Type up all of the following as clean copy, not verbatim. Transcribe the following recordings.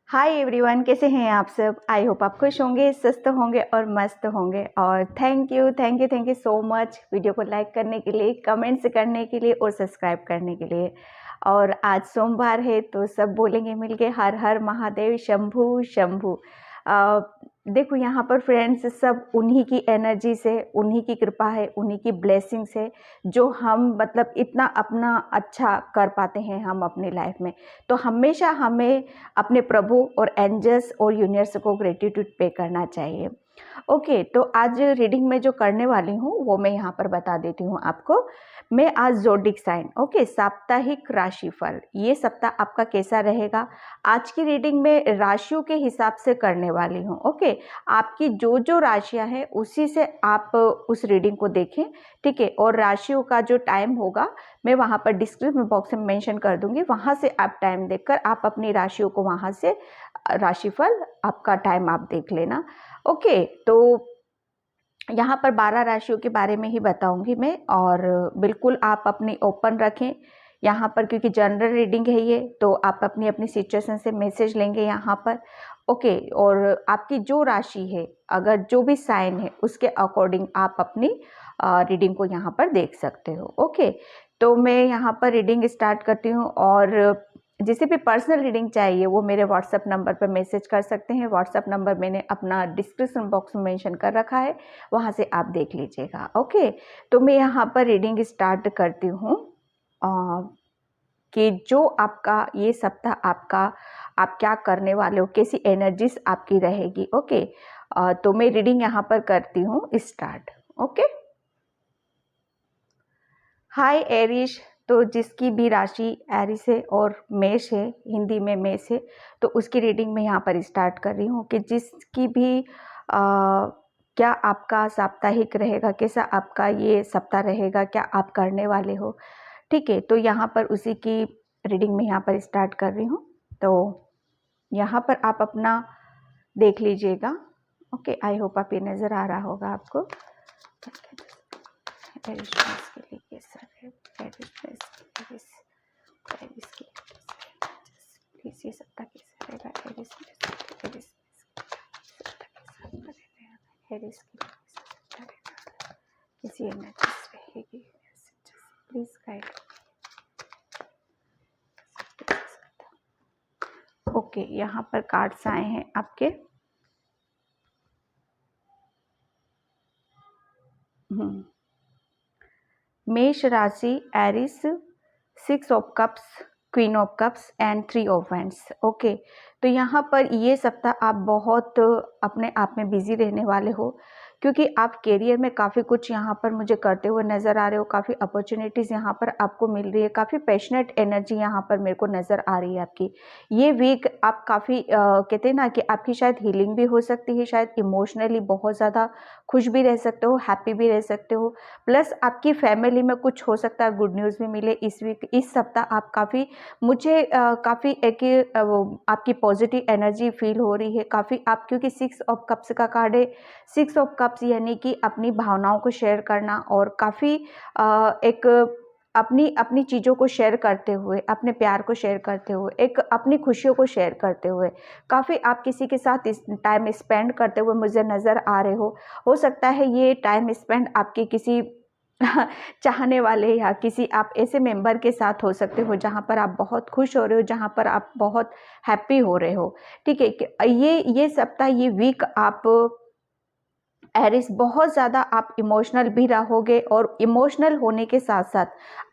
Hi everyone, कैसे हैं आप सब। आई होप आप खुश होंगे, स्वस्थ होंगे और मस्त होंगे। और thank you so much video को लाइक करने के लिए, कमेंट्स करने के लिए और सब्सक्राइब करने के लिए। और आज सोमवार है तो सब बोलेंगे मिलके हर हर महादेव शंभू शंभू। देखो यहाँ पर फ्रेंड्स, सब उन्हीं की एनर्जी से, उन्हीं की कृपा है, उन्हीं की ब्लेसिंग्स है जो हम मतलब इतना अपना अच्छा कर पाते हैं हम अपनी लाइफ में। तो हमेशा हमें अपने प्रभु और एंजल्स और यूनिवर्स को ग्रेटिट्यूड पे करना चाहिए। ओके, तो आज रीडिंग में जो करने वाली हूँ वो मैं यहाँ पर बता देती हूँ आपको। मैं आज ज़ोडिक साइन, ओके, साप्ताहिक राशिफल, ये सप्ताह आपका कैसा रहेगा आज की रीडिंग में राशियों के हिसाब से करने वाली हूँ। ओके, आपकी जो जो राशियाँ हैं उसी से आप उस रीडिंग को देखें, ठीक है। और राशियों का जो टाइम होगा मैं वहाँ पर डिस्क्रिप्शन बॉक्स में मेंशन कर दूंगी, वहाँ से आप टाइम देखकर आप अपनी राशियों को वहाँ से राशिफल आपका टाइम आप देख लेना। ओके, तो यहाँ पर 12 राशियों के बारे में ही बताऊंगी मैं, और बिल्कुल आप अपनी ओपन रखें यहाँ पर, क्योंकि जनरल रीडिंग है ये, तो आप अपनी अपनी सिचुएशन से मैसेज लेंगे यहाँ पर। ओके, और आपकी जो राशि है, अगर जो भी साइन है उसके अकॉर्डिंग आप अपनी रीडिंग को यहाँ पर देख सकते हो। ओके, तो मैं यहाँ पर रीडिंग स्टार्ट करती हूँ, और जिसे भी पर्सनल रीडिंग चाहिए वो मेरे व्हाट्सएप नंबर पर मैसेज कर सकते हैं। व्हाट्सएप नंबर मैंने अपना डिस्क्रिप्शन बॉक्स में मेंशन कर रखा है, वहाँ से आप देख लीजिएगा। ओके, तो मैं यहाँ पर रीडिंग स्टार्ट करती हूँ कि जो आपका ये सप्ताह आपका, आप क्या करने वाले हो, कैसी एनर्जीज आपकी रहेगी। ओके, तो मैं रीडिंग यहाँ पर करती हूँ स्टार्ट। ओके, हाय एरिश। तो जिसकी भी राशि एरिस है और मेष है, हिंदी में मेष है, तो उसकी रीडिंग मैं यहाँ पर स्टार्ट कर रही हूँ कि जिसकी भी क्या आपका साप्ताहिक रहेगा, कैसा आपका ये सप्ताह रहेगा, क्या आप करने वाले हो, ठीक है। तो यहाँ पर उसी की रीडिंग में यहाँ पर स्टार्ट कर रही हूँ, तो यहाँ पर आप अपना देख लीजिएगा। ओके, आई होप आप ये नज़र आ रहा होगा आपको। एरिस के लिए कैसा है, प्लीज ये सप्ताह कैसा रहेगा, कैसी एनर्जीज रहेगी, प्लीज गाइड। ओके, यहाँ पर कार्ड्स आए हैं आपके। मेष राशि Aries, 6 of cups, queen of cups and 3 of wands. Okay, तो यहाँ पर ये सप्ताह आप बहुत अपने आप में बिजी रहने वाले हो, क्योंकि आप करियर में काफ़ी कुछ यहाँ पर मुझे करते हुए नज़र आ रहे हो। काफ़ी अपॉर्चुनिटीज़ यहाँ पर आपको मिल रही है, काफ़ी पैशनेट एनर्जी यहाँ पर मेरे को नज़र आ रही है आपकी। ये वीक आप काफ़ी कहते हैं ना कि आपकी शायद हीलिंग भी हो सकती है, शायद इमोशनली बहुत ज़्यादा खुश भी रह सकते हो, हैप्पी भी रह सकते हो। प्लस आपकी फैमिली में कुछ हो सकता है गुड न्यूज़ भी मिले इस वीक, इस सप्ताह आप काफ़ी, मुझे काफ़ी एक आपकी पॉजिटिव एनर्जी फील हो रही है काफ़ी आप, क्योंकि 6 ऑफ कप्स का कार्ड है। 6 ऑफ कप्स यानी कि अपनी भावनाओं को शेयर करना, और काफ़ी एक अपनी अपनी चीज़ों को शेयर करते हुए, अपने प्यार को शेयर करते हुए, एक अपनी खुशियों को शेयर करते हुए, काफ़ी आप किसी के साथ इस टाइम स्पेंड करते हुए मुझे नज़र आ रहे हो सकता है ये टाइम स्पेंड आपके किसी चाहने वाले या किसी आप ऐसे मेंबर के साथ हो सकते हो जहाँ पर आप बहुत खुश हो रहे हो, जहाँ पर आप बहुत हैप्पी हो रहे हो, ठीक है। ये सप्ताह, ये वीक आप एरिस बहुत ज़्यादा आप इमोशनल भी रहोगे, और इमोशनल होने के साथ साथ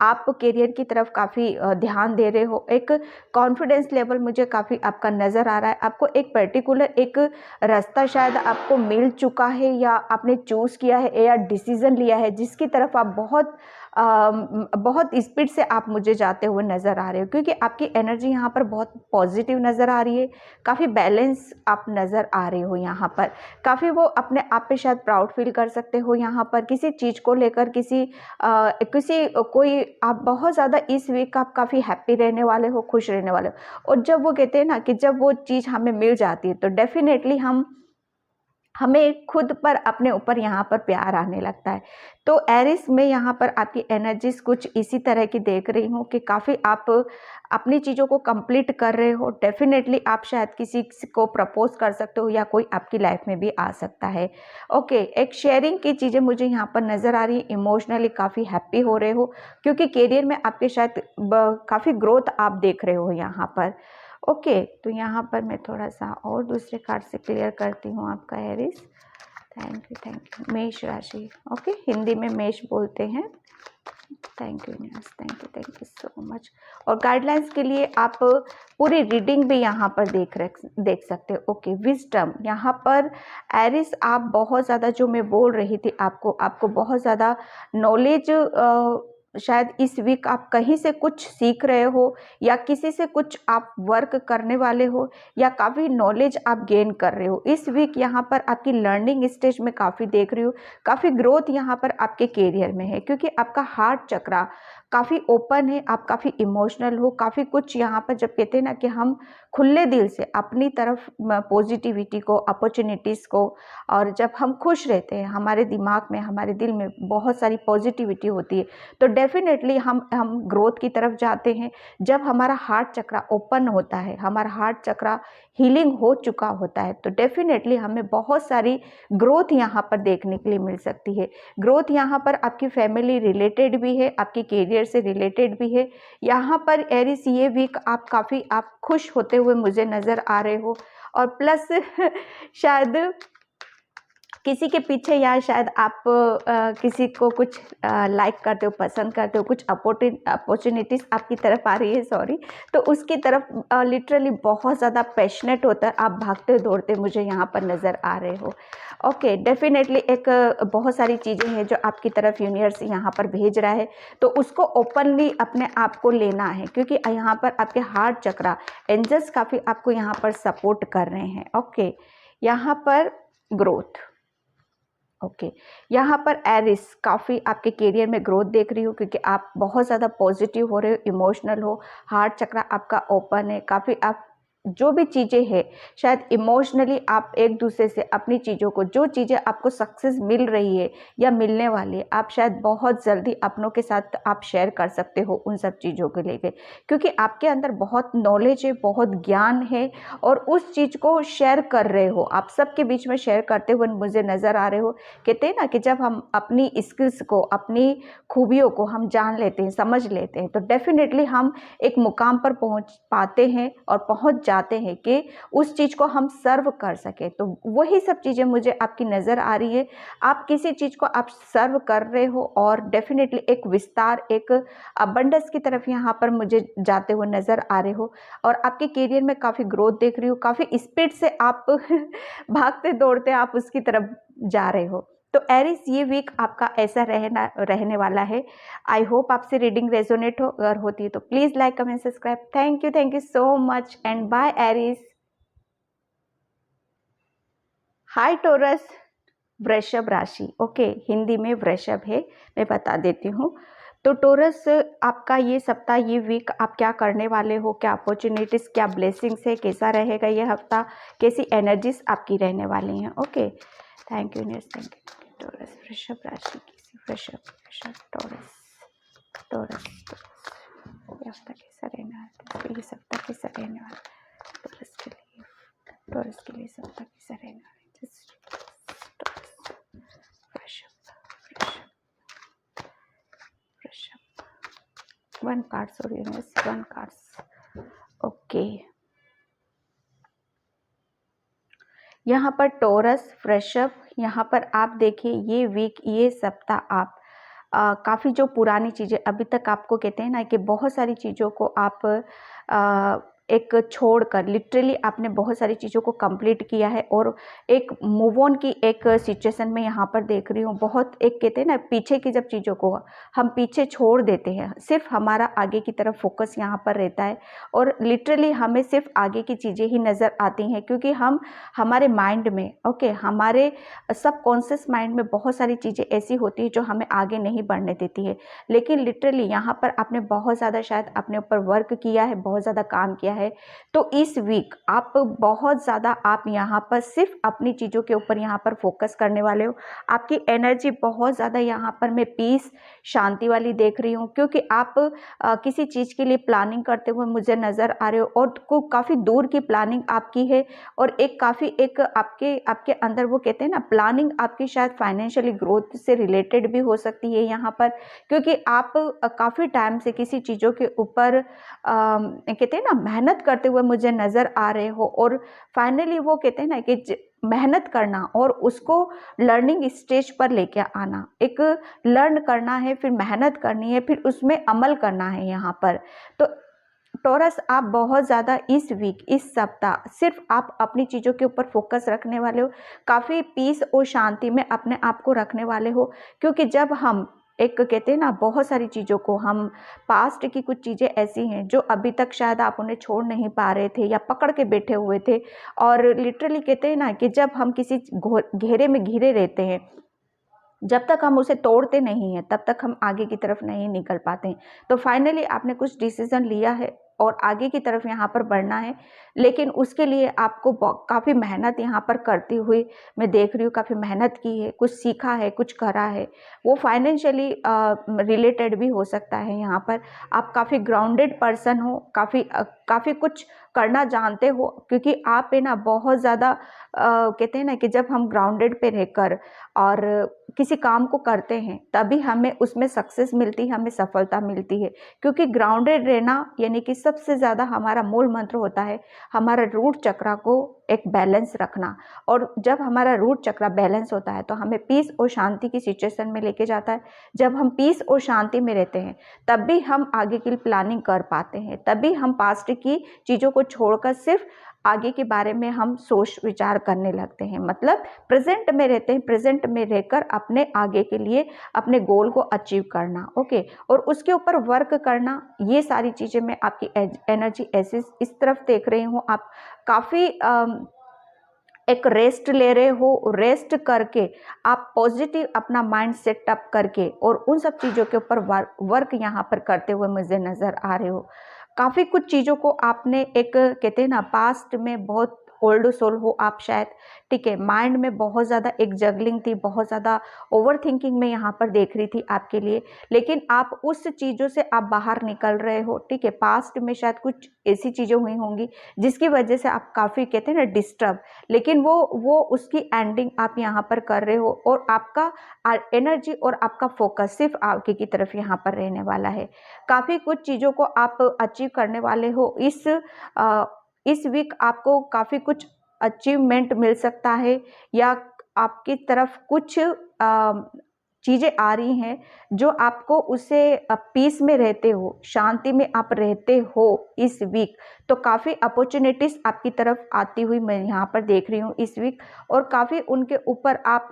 आप करियर की तरफ काफ़ी ध्यान दे रहे हो। एक कॉन्फिडेंस लेवल मुझे काफ़ी आपका नज़र आ रहा है। आपको एक पर्टिकुलर एक रास्ता शायद आपको मिल चुका है, या आपने चूज़ किया है, या डिसीज़न लिया है जिसकी तरफ आप बहुत स्पीड से आप मुझे जाते हुए नज़र आ रहे हो, क्योंकि आपकी एनर्जी यहाँ पर बहुत पॉजिटिव नज़र आ रही है। काफ़ी बैलेंस आप नज़र आ रहे हो यहाँ पर, काफ़ी वो अपने आप पे शायद प्राउड फील कर सकते हो यहाँ पर, किसी चीज़ को लेकर, किसी कोई आप बहुत ज़्यादा इस वीक आप काफ़ी हैप्पी रहने वाले हो, खुश रहने वाले हो। और जब वो कहते हैं ना कि जब वो चीज़ हमें मिल जाती है तो डेफिनेटली हम हमें खुद पर अपने ऊपर यहाँ पर प्यार आने लगता है। तो एरिस में यहाँ पर आपकी एनर्जीज कुछ इसी तरह की देख रही हूँ कि काफ़ी आप अपनी चीज़ों को कंप्लीट कर रहे हो। डेफिनेटली आप शायद किसी को प्रपोज कर सकते हो या कोई आपकी लाइफ में भी आ सकता है। ओके, एक शेयरिंग की चीज़ें मुझे यहाँ पर नज़र आ रही है। इमोशनली काफ़ी हैप्पी हो रहे हो क्योंकि करियर में आपके शायद काफ़ी ग्रोथ आप देख रहे हो यहाँ पर। ओके, तो यहाँ पर मैं थोड़ा सा और दूसरे कार्ड से क्लियर करती हूँ आपका एरिस। Thank you. मेष राशि, ओके, हिंदी में मेष बोलते हैं। Thank you universe, thank you so much. और गाइडलाइंस के लिए आप पूरी रीडिंग भी यहाँ पर देख सकते हो। ओके, विजडम यहाँ पर एरिस, आप बहुत ज़्यादा, जो मैं बोल रही थी आपको बहुत ज़्यादा नॉलेज, शायद इस वीक आप कहीं से कुछ सीख रहे हो या किसी से कुछ आप वर्क करने वाले हो या काफ़ी नॉलेज आप गेन कर रहे हो। इस वीक यहाँ पर आपकी लर्निंग स्टेज में काफ़ी देख रही हूँ, काफ़ी ग्रोथ यहाँ पर आपके करियर में है क्योंकि आपका हार्ट चक्रा काफ़ी ओपन है, आप काफ़ी इमोशनल हो, काफ़ी कुछ यहाँ पर जब कहते हैं ना कि हम खुले दिल से अपनी तरफ पॉजिटिविटी को, अपॉर्चुनिटीज़ को, और जब हम खुश रहते हैं हमारे दिमाग में, हमारे दिल में बहुत सारी पॉजिटिविटी होती है, तो डेफिनेटली हम ग्रोथ की तरफ जाते हैं। जब हमारा हार्ट चक्रा ओपन होता है, हमारा हार्ट चक्रा हीलिंग हो चुका होता है, तो डेफिनेटली हमें बहुत सारी ग्रोथ यहाँ पर देखने के लिए मिल सकती है। ग्रोथ यहाँ पर आपकी फैमिली रिलेटेड भी है, आपके करियर से रिलेटेड भी है। यहाँ पर एरिस ये वीक आप खुश होते हुए मुझे नज़र आ रहे हो, और प्लस शायद किसी के पीछे, या शायद आप किसी को कुछ लाइक करते हो, पसंद करते हो, कुछ अपॉर्चुनिटीज़ आपकी तरफ आ रही है, सॉरी, तो उसकी तरफ लिटरली बहुत ज़्यादा पैशनेट होता है, आप भागते दौड़ते मुझे यहाँ पर नज़र आ रहे हो। ओके, डेफिनेटली एक बहुत सारी चीज़ें हैं जो आपकी तरफ यूनिवर्स यहाँ पर भेज रहा है, तो उसको ओपनली अपने आप को लेना है क्योंकि यहाँ पर आपके हार्ट चक्रा, एंजल्स काफ़ी आपको यहाँ पर सपोर्ट कर रहे हैं। ओके, यहाँ पर ग्रोथ, ओके, यहाँ पर एरिस काफ़ी आपके करियर में ग्रोथ देख रही हो क्योंकि आप बहुत ज़्यादा पॉजिटिव हो रहे हो, इमोशनल हो, हार्ट चक्रा आपका ओपन है, काफ़ी आप जो भी चीज़ें हैं शायद इमोशनली आप एक दूसरे से अपनी चीज़ों को, जो चीज़ें आपको सक्सेस मिल रही है या मिलने वाली है, आप शायद बहुत जल्दी अपनों के साथ आप शेयर कर सकते हो उन सब चीज़ों को लेके क्योंकि आपके अंदर बहुत नॉलेज है, बहुत ज्ञान है और उस चीज़ को शेयर कर रहे हो, आप सबके बीच में शेयर करते हुए मुझे नज़र आ रहे हो। कहते हैं ना कि जब हम अपनी स्किल्स को, अपनी खूबियों को हम जान लेते हैं, समझ लेते हैं, तो डेफिनेटली हम एक मुकाम पर पहुंच पाते हैं और पहुंच जाते हैं कि उस चीज़ को हम सर्व कर सके। तो वही सब चीज़ें मुझे आपकी नज़र आ रही है, आप किसी चीज़ को आप सर्व कर रहे हो और डेफिनेटली एक विस्तार, एक अबंडेंस की तरफ यहाँ पर मुझे जाते हुए नज़र आ रहे हो और आपके करियर में काफ़ी ग्रोथ देख रही हूँ, काफ़ी स्पीड से आप भागते दौड़ते आप उसकी तरफ जा रहे हो। तो एरिस ये वीक आपका ऐसा रहने वाला है। आई होप आपसे रीडिंग रेजोनेट हो, अगर होती है तो please like, comment, subscribe. Thank you so much and bye Aries. Hi Taurus, वृषभ राशि, ओके, हिंदी में वृषभ है, मैं बता देती हूँ। तो टोरस, आपका ये सप्ताह, ये वीक आप क्या करने वाले हो, क्या अपॉर्चुनिटीज़, क्या ब्लेसिंग्स है, कैसा रहेगा ये हफ्ता, कैसी एनर्जीज आपकी रहने वाली हैं। Okay, thank you news, thank you. Taurus, वृषभ राशि की, वृषभ, टोरस, टोरस, ये हफ्ता कैसा रहने वाला, ये सप्ताह कैसा रहने वाला टोरस के लिए, टोरस के लिए सप्ताह कैसा रहने वाला, वन कार्ड्स और यूनिवर्स, वन कार्ड्स। ओके, यहाँ पर टोरस, वृषभ, यहाँ पर आप देखिए ये वीक, ये सप्ताह आप काफ़ी जो पुरानी चीज़ें अभी तक आपको कहते हैं ना कि बहुत सारी चीज़ों को आप एक छोड़कर लिटरली आपने बहुत सारी चीज़ों को कंप्लीट किया है और एक मूव ऑन की एक सिचुएशन में यहाँ पर देख रही हूँ। बहुत एक कहते हैं ना, पीछे की जब चीज़ों को हम पीछे छोड़ देते हैं, सिर्फ हमारा आगे की तरफ फोकस यहाँ पर रहता है और लिटरली हमें सिर्फ आगे की चीज़ें ही नज़र आती हैं क्योंकि हम हमारे माइंड में, ओके, हमारे सबकॉन्शियस माइंड में बहुत सारी चीज़ें ऐसी होती है जो हमें आगे नहीं बढ़ने देती है। लेकिन लिटरली यहाँ पर आपने बहुत ज़्यादा शायद अपने ऊपर वर्क किया है, बहुत ज़्यादा काम किया है, है। तो इस वीक आप बहुत ज़्यादा आप यहाँ पर सिर्फ अपनी चीज़ों के ऊपर यहाँ पर फोकस करने वाले हो। आपकी एनर्जी बहुत ज़्यादा यहाँ पर मैं पीस शांति वाली देख रही हूँ, क्योंकि आप किसी चीज़ के लिए प्लानिंग करते हुए मुझे नज़र आ रहे हो, और को काफ़ी दूर की प्लानिंग आपकी है, और एक आपके आपके अंदर वो कहते हैं ना, प्लानिंग आपकी शायद फाइनेंशियली ग्रोथ से रिलेटेड भी हो सकती है यहाँ पर, क्योंकि आप काफ़ी टाइम से किसी चीज़ों के ऊपर कहते हैं ना मेहनत करते हुए मुझे नज़र आ रहे हो, और फाइनली वो कहते हैं ना कि मेहनत करना और उसको लर्निंग स्टेज पर लेके आना, एक लर्न करना है, फिर मेहनत करनी है, फिर उसमें अमल करना है यहाँ पर। तो टॉरस, आप बहुत ज़्यादा इस वीक, इस सप्ताह सिर्फ आप अपनी चीज़ों के ऊपर फोकस रखने वाले हो, काफ़ी पीस और शांति में अपने आप को रखने वाले हो, क्योंकि जब हम एक कहते हैं ना बहुत सारी चीज़ों को, हम पास्ट की कुछ चीज़ें ऐसी हैं जो अभी तक शायद आप उन्हें छोड़ नहीं पा रहे थे या पकड़ के बैठे हुए थे, और लिटरली कहते हैं ना कि जब हम किसी घेरे में घिरे रहते हैं, जब तक हम उसे तोड़ते नहीं हैं तब तक हम आगे की तरफ नहीं निकल पाते हैं। तो फाइनली आपने कुछ डिसीजन लिया है और आगे की तरफ यहाँ पर बढ़ना है, लेकिन उसके लिए आपको काफ़ी मेहनत यहाँ पर करती हुई मैं देख रही हूँ, काफ़ी मेहनत की है, कुछ सीखा है, कुछ करा है, वो फाइनेंशियली रिलेटेड भी हो सकता है। यहाँ पर आप काफ़ी ग्राउंडेड पर्सन हो, काफ़ी कुछ करना जानते हो, क्योंकि आप है ना बहुत ज़्यादा कहते हैं ना कि जब हम ग्राउंडेड पे रहकर और किसी काम को करते हैं तभी हमें उसमें सक्सेस मिलती है, हमें सफलता मिलती है, क्योंकि ग्राउंडेड रहना यानी कि सबसे ज़्यादा हमारा मूल मंत्र होता है हमारा रूट चक्रा को एक बैलेंस रखना, और जब हमारा रूट चक्रा बैलेंस होता है तो हमें पीस और शांति की सिचुएशन में लेके जाता है। जब हम पीस और शांति में रहते हैं तब भी हम आगे की प्लानिंग कर पाते हैं, तभी हम पास्ट की चीज़ों को छोड़कर सिर्फ आगे के बारे में हम सोच विचार करने लगते हैं, मतलब प्रेजेंट में रहते हैं, प्रेजेंट में रहकर अपने आगे के लिए अपने गोल को अचीव करना, ओके, और उसके ऊपर वर्क करना। ये सारी चीज़ें मैं आपकी एनर्जी ऐसे इस तरफ देख रही हूँ। आप काफ़ी एक रेस्ट ले रहे हो, रेस्ट करके आप पॉजिटिव अपना माइंड सेटअप करके और उन सब चीज़ों के ऊपर वर्क यहाँ पर करते हुए मुझे नज़र आ रहे हो। काफ़ी कुछ चीज़ों को आपने एक कहते हैं ना पास्ट में बहुत ओल्ड सोल हो आप शायद, ठीक है, माइंड में बहुत ज़्यादा एक जगलिंग थी, बहुत ज़्यादा ओवर थिंकिंग में यहाँ पर देख रही थी आपके लिए, लेकिन आप उस चीज़ों से आप बाहर निकल रहे हो, ठीक है। पास्ट में शायद कुछ ऐसी चीज़ें हुई होंगी जिसकी वजह से आप काफ़ी कहते हैं ना डिस्टर्ब, लेकिन वो उसकी एंडिंग आप यहाँ पर कर रहे हो, और आपका एनर्जी और आपका फोकस सिर्फ आगे की तरफ यहाँ पर रहने वाला है। काफ़ी कुछ चीज़ों को आप अचीव करने वाले हो। इस वीक आपको काफ़ी कुछ अचीवमेंट मिल सकता है, या आपकी तरफ कुछ चीज़ें आ रही हैं जो आपको उसे पीस में रहते हो, शांति में आप रहते हो इस वीक, तो काफ़ी अपॉर्चुनिटीज़ आपकी तरफ आती हुई मैं यहाँ पर देख रही हूँ इस वीक, और काफ़ी उनके ऊपर आप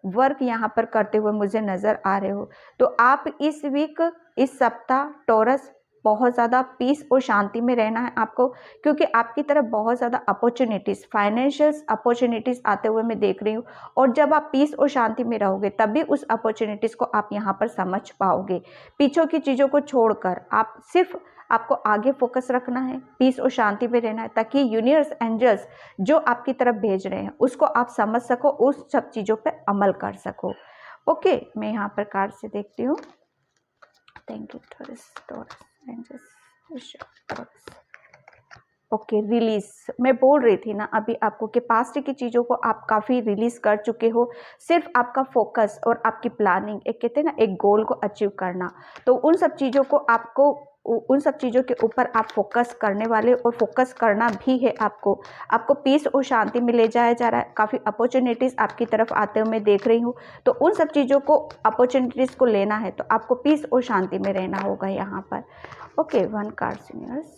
वर्क यहाँ पर करते हुए मुझे नज़र आ रहे हो। तो आप इस वीक, इस सप्ताह टॉरस बहुत ज़्यादा पीस और शांति में रहना है आपको, क्योंकि आपकी तरफ बहुत ज़्यादा अपॉर्चुनिटीज़, फाइनेंशियल अपॉर्चुनिटीज़ आते हुए मैं देख रही हूँ, और जब आप पीस और शांति में रहोगे तभी उस अपॉर्चुनिटीज़ को आप यहाँ पर समझ पाओगे। पीछे की चीज़ों को छोड़कर आप सिर्फ आपको आगे फोकस रखना है, पीस और शांति में रहना है, ताकि यूनिवर्स एंजल्स जो आपकी तरफ भेज रहे हैं उसको आप समझ सको, उस सब चीज़ों पर अमल कर सको। ओके, मैं यहाँ पर कार्ड से देखती हूँ। Thank you taurus okay, release मैं बोल रही थी ना अभी आपको कि पास्ट की चीज़ों को आप काफ़ी रिलीज कर चुके हो, सिर्फ आपका फोकस और आपकी प्लानिंग, एक कहते हैं ना एक गोल को अचीव करना, तो उन सब चीज़ों को आपको, उन सब चीज़ों के ऊपर आप फोकस करने वाले, और फोकस करना भी है आपको पीस और शांति में ले जाया जा रहा है। काफ़ी अपॉर्चुनिटीज़ आपकी तरफ आते हुए मैं देख रही हूँ, तो उन सब चीज़ों को, अपॉर्चुनिटीज़ को लेना है तो आपको पीस और शांति में रहना होगा यहाँ पर। ओके, 1 कार्ड सीनियर्स,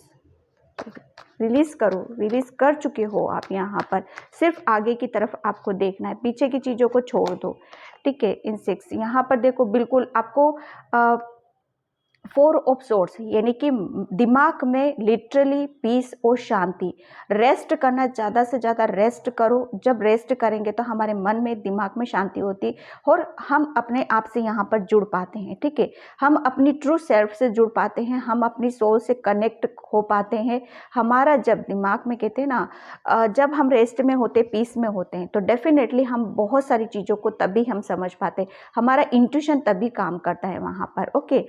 रिलीज करो, रिलीज कर चुके हो आप यहाँ पर, सिर्फ आगे की तरफ आपको देखना है, पीछे की चीज़ों को छोड़ दो, ठीक है। इन 6 यहाँ पर देखो, बिल्कुल आपको फोर ऑफ सोर्स, यानी कि दिमाग में लिटरली पीस और शांति। रेस्ट करना, ज़्यादा से ज़्यादा रेस्ट करो। जब रेस्ट करेंगे तो हमारे मन में, दिमाग में शांति होती है और हम अपने आप से यहाँ पर जुड़ पाते हैं। ठीक है, हम अपनी ट्रू सेल्फ से जुड़ पाते हैं, हम अपनी सोल से कनेक्ट हो पाते हैं। हमारा जब दिमाग में, कहते हैं ना, जब हम रेस्ट में होते, पीस में होते हैं, तो डेफिनेटली हम बहुत सारी चीज़ों को तभी हम समझ पाते हैं। हमारा इंट्यूशन तभी काम करता है वहाँ पर। ओके,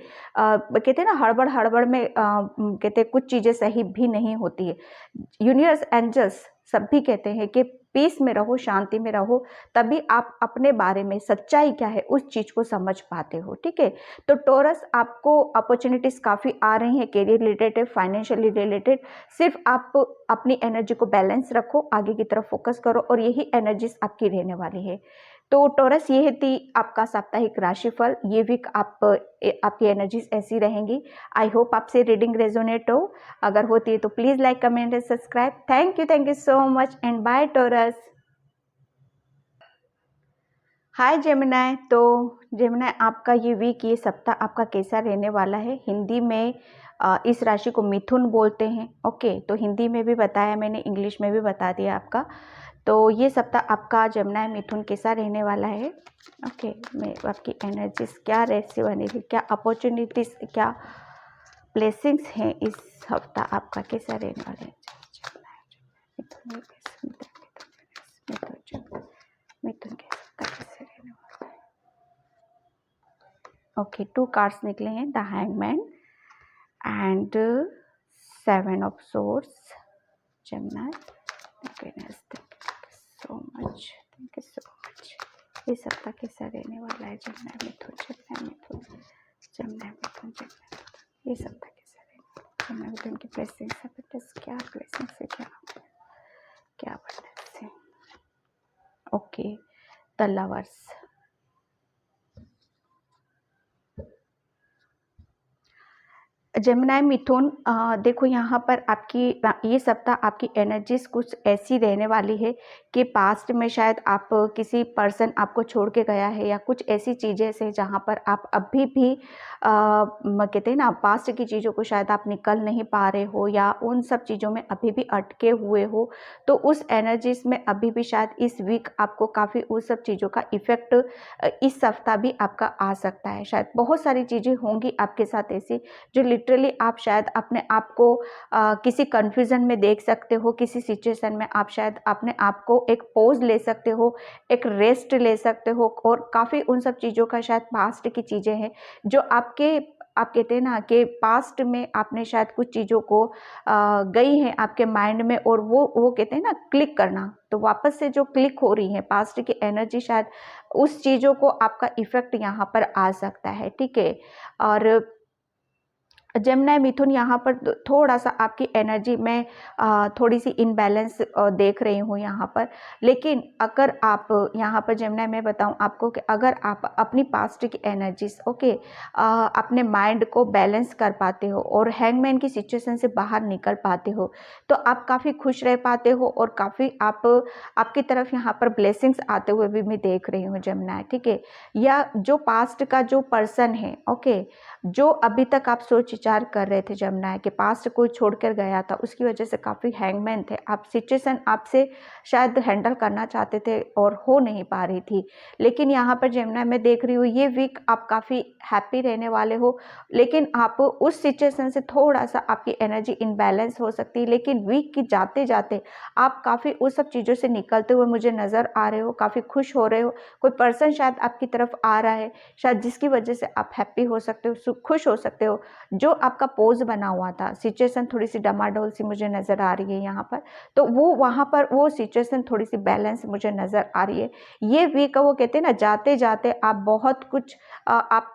कहते हैं ना, हड़बड़ हड़बड़ में कहते हैं कुछ चीज़ें सही भी नहीं होती है। यूनिवर्स, एंजल्स सब भी कहते हैं कि पीस में रहो, शांति में रहो, तभी आप अपने बारे में सच्चाई क्या है उस चीज़ को समझ पाते हो। ठीक है, तो टॉरस, आपको अपॉर्चुनिटीज़ काफ़ी आ रही हैं, कैरियर रिलेटेड, फाइनेंशियली रिलेटेड। सिर्फ आप अपनी एनर्जी को बैलेंस रखो, आगे की तरफ फोकस करो और यही एनर्जीज आपकी रहने वाली है। तो टॉरस, ये थी आपका साप्ताहिक राशिफल। ये वीक आपकी एनर्जीज ऐसी रहेंगी। आई होप आपसे रीडिंग रेजोनेट हो। अगर होती है तो please like, comment and subscribe. Thank you so much and bye Taurus. Hi Gemini. तो जेमिनाई, आपका ये वीक, ये सप्ताह आपका कैसा रहने वाला है? हिंदी में इस राशि को मिथुन बोलते हैं। ओके, तो हिंदी में भी बताया मैंने, इंग्लिश में भी बता दिया आपका। तो ये सप्ताह आपका जेमिनाई मिथुन कैसा रहने वाला है? ओके, मैं आपकी एनर्जीज क्या रहती बनेगी, क्या अपॉर्चुनिटीज, क्या ब्लेसिंग्स हैं इस हफ्ता आपका कैसा रहने वाला है? मिथुन कैसे रहने वाला है? ओके, 2 कार्ड्स निकले हैं, the hangman and 7 of swords. Gemini, so much, thank you so much। ये सप्ताह कैसा रहने वाला है जेमिनाई मिथुन, जेमिनाई मिथुन, जेमिनाई मिथुन, जेमिनाई मिथुन, ये सप्ताह कैसा रहने वाला है? जेमिनाई मिथुन की ब्लेसिंग्स है, क्या ब्लेसिंग्स है, क्या ब्लेसिंग्स है? Okay, the lovers. जेमिनाई मिथुन, देखो यहाँ पर आपकी ये सप्ताह आपकी एनर्जीज कुछ ऐसी रहने वाली है कि पास्ट में शायद आप किसी पर्सन आपको छोड़ के गया है, या कुछ ऐसी चीज़ें से जहाँ पर आप अभी भी कहते हैं ना, पास्ट की चीज़ों को शायद आप निकल नहीं पा रहे हो, या उन सब चीज़ों में अभी भी अटके हुए हो। तो उस एनर्जीज में अभी भी शायद इस वीक आपको काफ़ी उस सब चीज़ों का इफ़ेक्ट इस सप्ताह भी आपका आ सकता है। शायद बहुत सारी चीज़ें होंगी आपके साथ ऐसी जो लिटरली आप शायद अपने आप को किसी कन्फ्यूज़न में देख सकते हो, किसी सिचुएशन में आप शायद अपने आप को एक पॉज ले सकते हो, एक रेस्ट ले सकते हो, और काफ़ी उन सब चीज़ों का शायद पास्ट की चीज़ें हैं जो आप कहते हैं ना कि पास्ट में आपने शायद कुछ चीज़ों को गई हैं आपके माइंड में, और वो कहते हैं ना क्लिक करना, तो वापस से जो क्लिक हो रही है पास्ट की एनर्जी, शायद उस चीज़ों को आपका इफ़ेक्ट यहाँ पर आ सकता है। ठीक है, और जेमिनाई मिथुन, यहाँ पर थोड़ा सा आपकी एनर्जी में थोड़ी सी इनबैलेंस देख रही हूँ यहाँ पर। लेकिन अगर आप यहाँ पर जेमिनाई, मैं बताऊँ आपको कि अगर आप अपनी पास्ट की एनर्जीज, ओके, अपने माइंड को बैलेंस कर पाते हो और हैंगमैन की सिचुएशन से बाहर निकल पाते हो, तो आप काफ़ी खुश रह पाते हो, और काफ़ी आपकी तरफ यहाँ पर ब्लेसिंग्स आते हुए भी मैं देख रही हूँ जेमिनाई। ठीक है, या जो पास्ट का जो पर्सन है, ओके, जो अभी तक आप सोच विचार कर रहे थे जेमिनाई के पास्ट कोई छोड़कर गया था, उसकी वजह से काफ़ी हैंगमैन थे आप, सिचुएशन आपसे शायद हैंडल करना चाहते थे और हो नहीं पा रही थी। लेकिन यहाँ पर जेमिनाई मैं देख रही हूँ ये वीक आप काफ़ी हैप्पी रहने वाले हो, लेकिन आप उस सिचुएशन से थोड़ा सा आपकी एनर्जी इनबैलेंस हो सकती है, लेकिन वीक की जाते जाते आप काफ़ी उस सब चीज़ों से निकलते हुए मुझे नज़र आ रहे हो, काफ़ी खुश हो रहे हो। कोई पर्सन शायद आपकी तरफ आ रहा है, शायद जिसकी वजह से आप हैप्पी हो सकते हो, खुश हो सकते हो। जो आपका पोज बना हुआ था, सिचुएशन थोड़ी सी डमाडोल सी मुझे नज़र आ रही है यहाँ पर, तो वो वहाँ पर वो सिचुएशन थोड़ी सी बैलेंस मुझे नज़र आ रही है। ये वीक वो कहते हैं ना, जाते जाते आप बहुत कुछ आप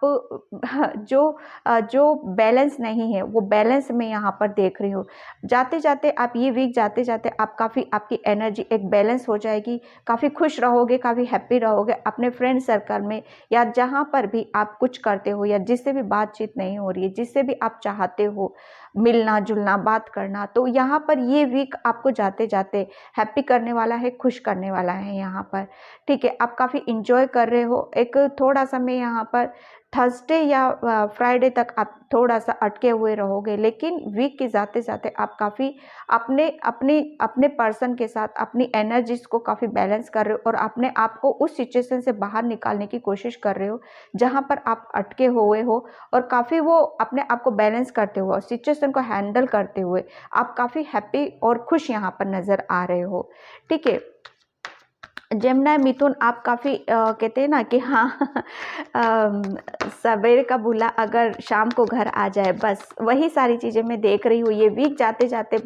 जो बैलेंस नहीं है वो बैलेंस में यहाँ पर देख रही हूँ। जाते जाते आप ये वीक जाते जाते आप काफ़ी, आपकी एनर्जी एक बैलेंस हो जाएगी, काफ़ी खुश रहोगे, काफ़ी हैप्पी रहोगे अपने फ्रेंड सर्कल में, या जहाँ पर भी आप कुछ करते हो, या जिससे भी बातचीत नहीं हो रही है, जिससे भी आप चाहते हो मिलना जुलना, बात करना। तो यहाँ पर ये वीक आपको जाते जाते हैप्पी करने वाला है, खुश करने वाला है यहाँ पर, ठीक है। आप काफ़ी इंजॉय कर रहे हो। एक थोड़ा सा मैं यहाँ पर थर्सडे या फ्राइडे तक आप थोड़ा सा अटके हुए रहोगे, लेकिन वीक के जाते जाते आप काफ़ी अपने अपने अपने पर्सन के साथ अपनी एनर्जीज को काफ़ी बैलेंस कर रहे हो और अपने आप को उस सिचुएशन से बाहर निकालने की कोशिश कर रहे हो जहाँ पर आप अटके हुए हो, और काफ़ी वो अपने आप को बैलेंस करते हुए, सिचुएशन को हैंडल करते हुए आप काफ़ी हैप्पी और खुश यहाँ पर नज़र आ रहे हो, ठीक है। जेमिनी मिथुन, आप काफ़ी कहते हैं ना कि हाँ सवेरे का भूला अगर शाम को घर आ जाए, बस वही सारी चीज़ें मैं देख रही हूँ। ये वीक जाते जाते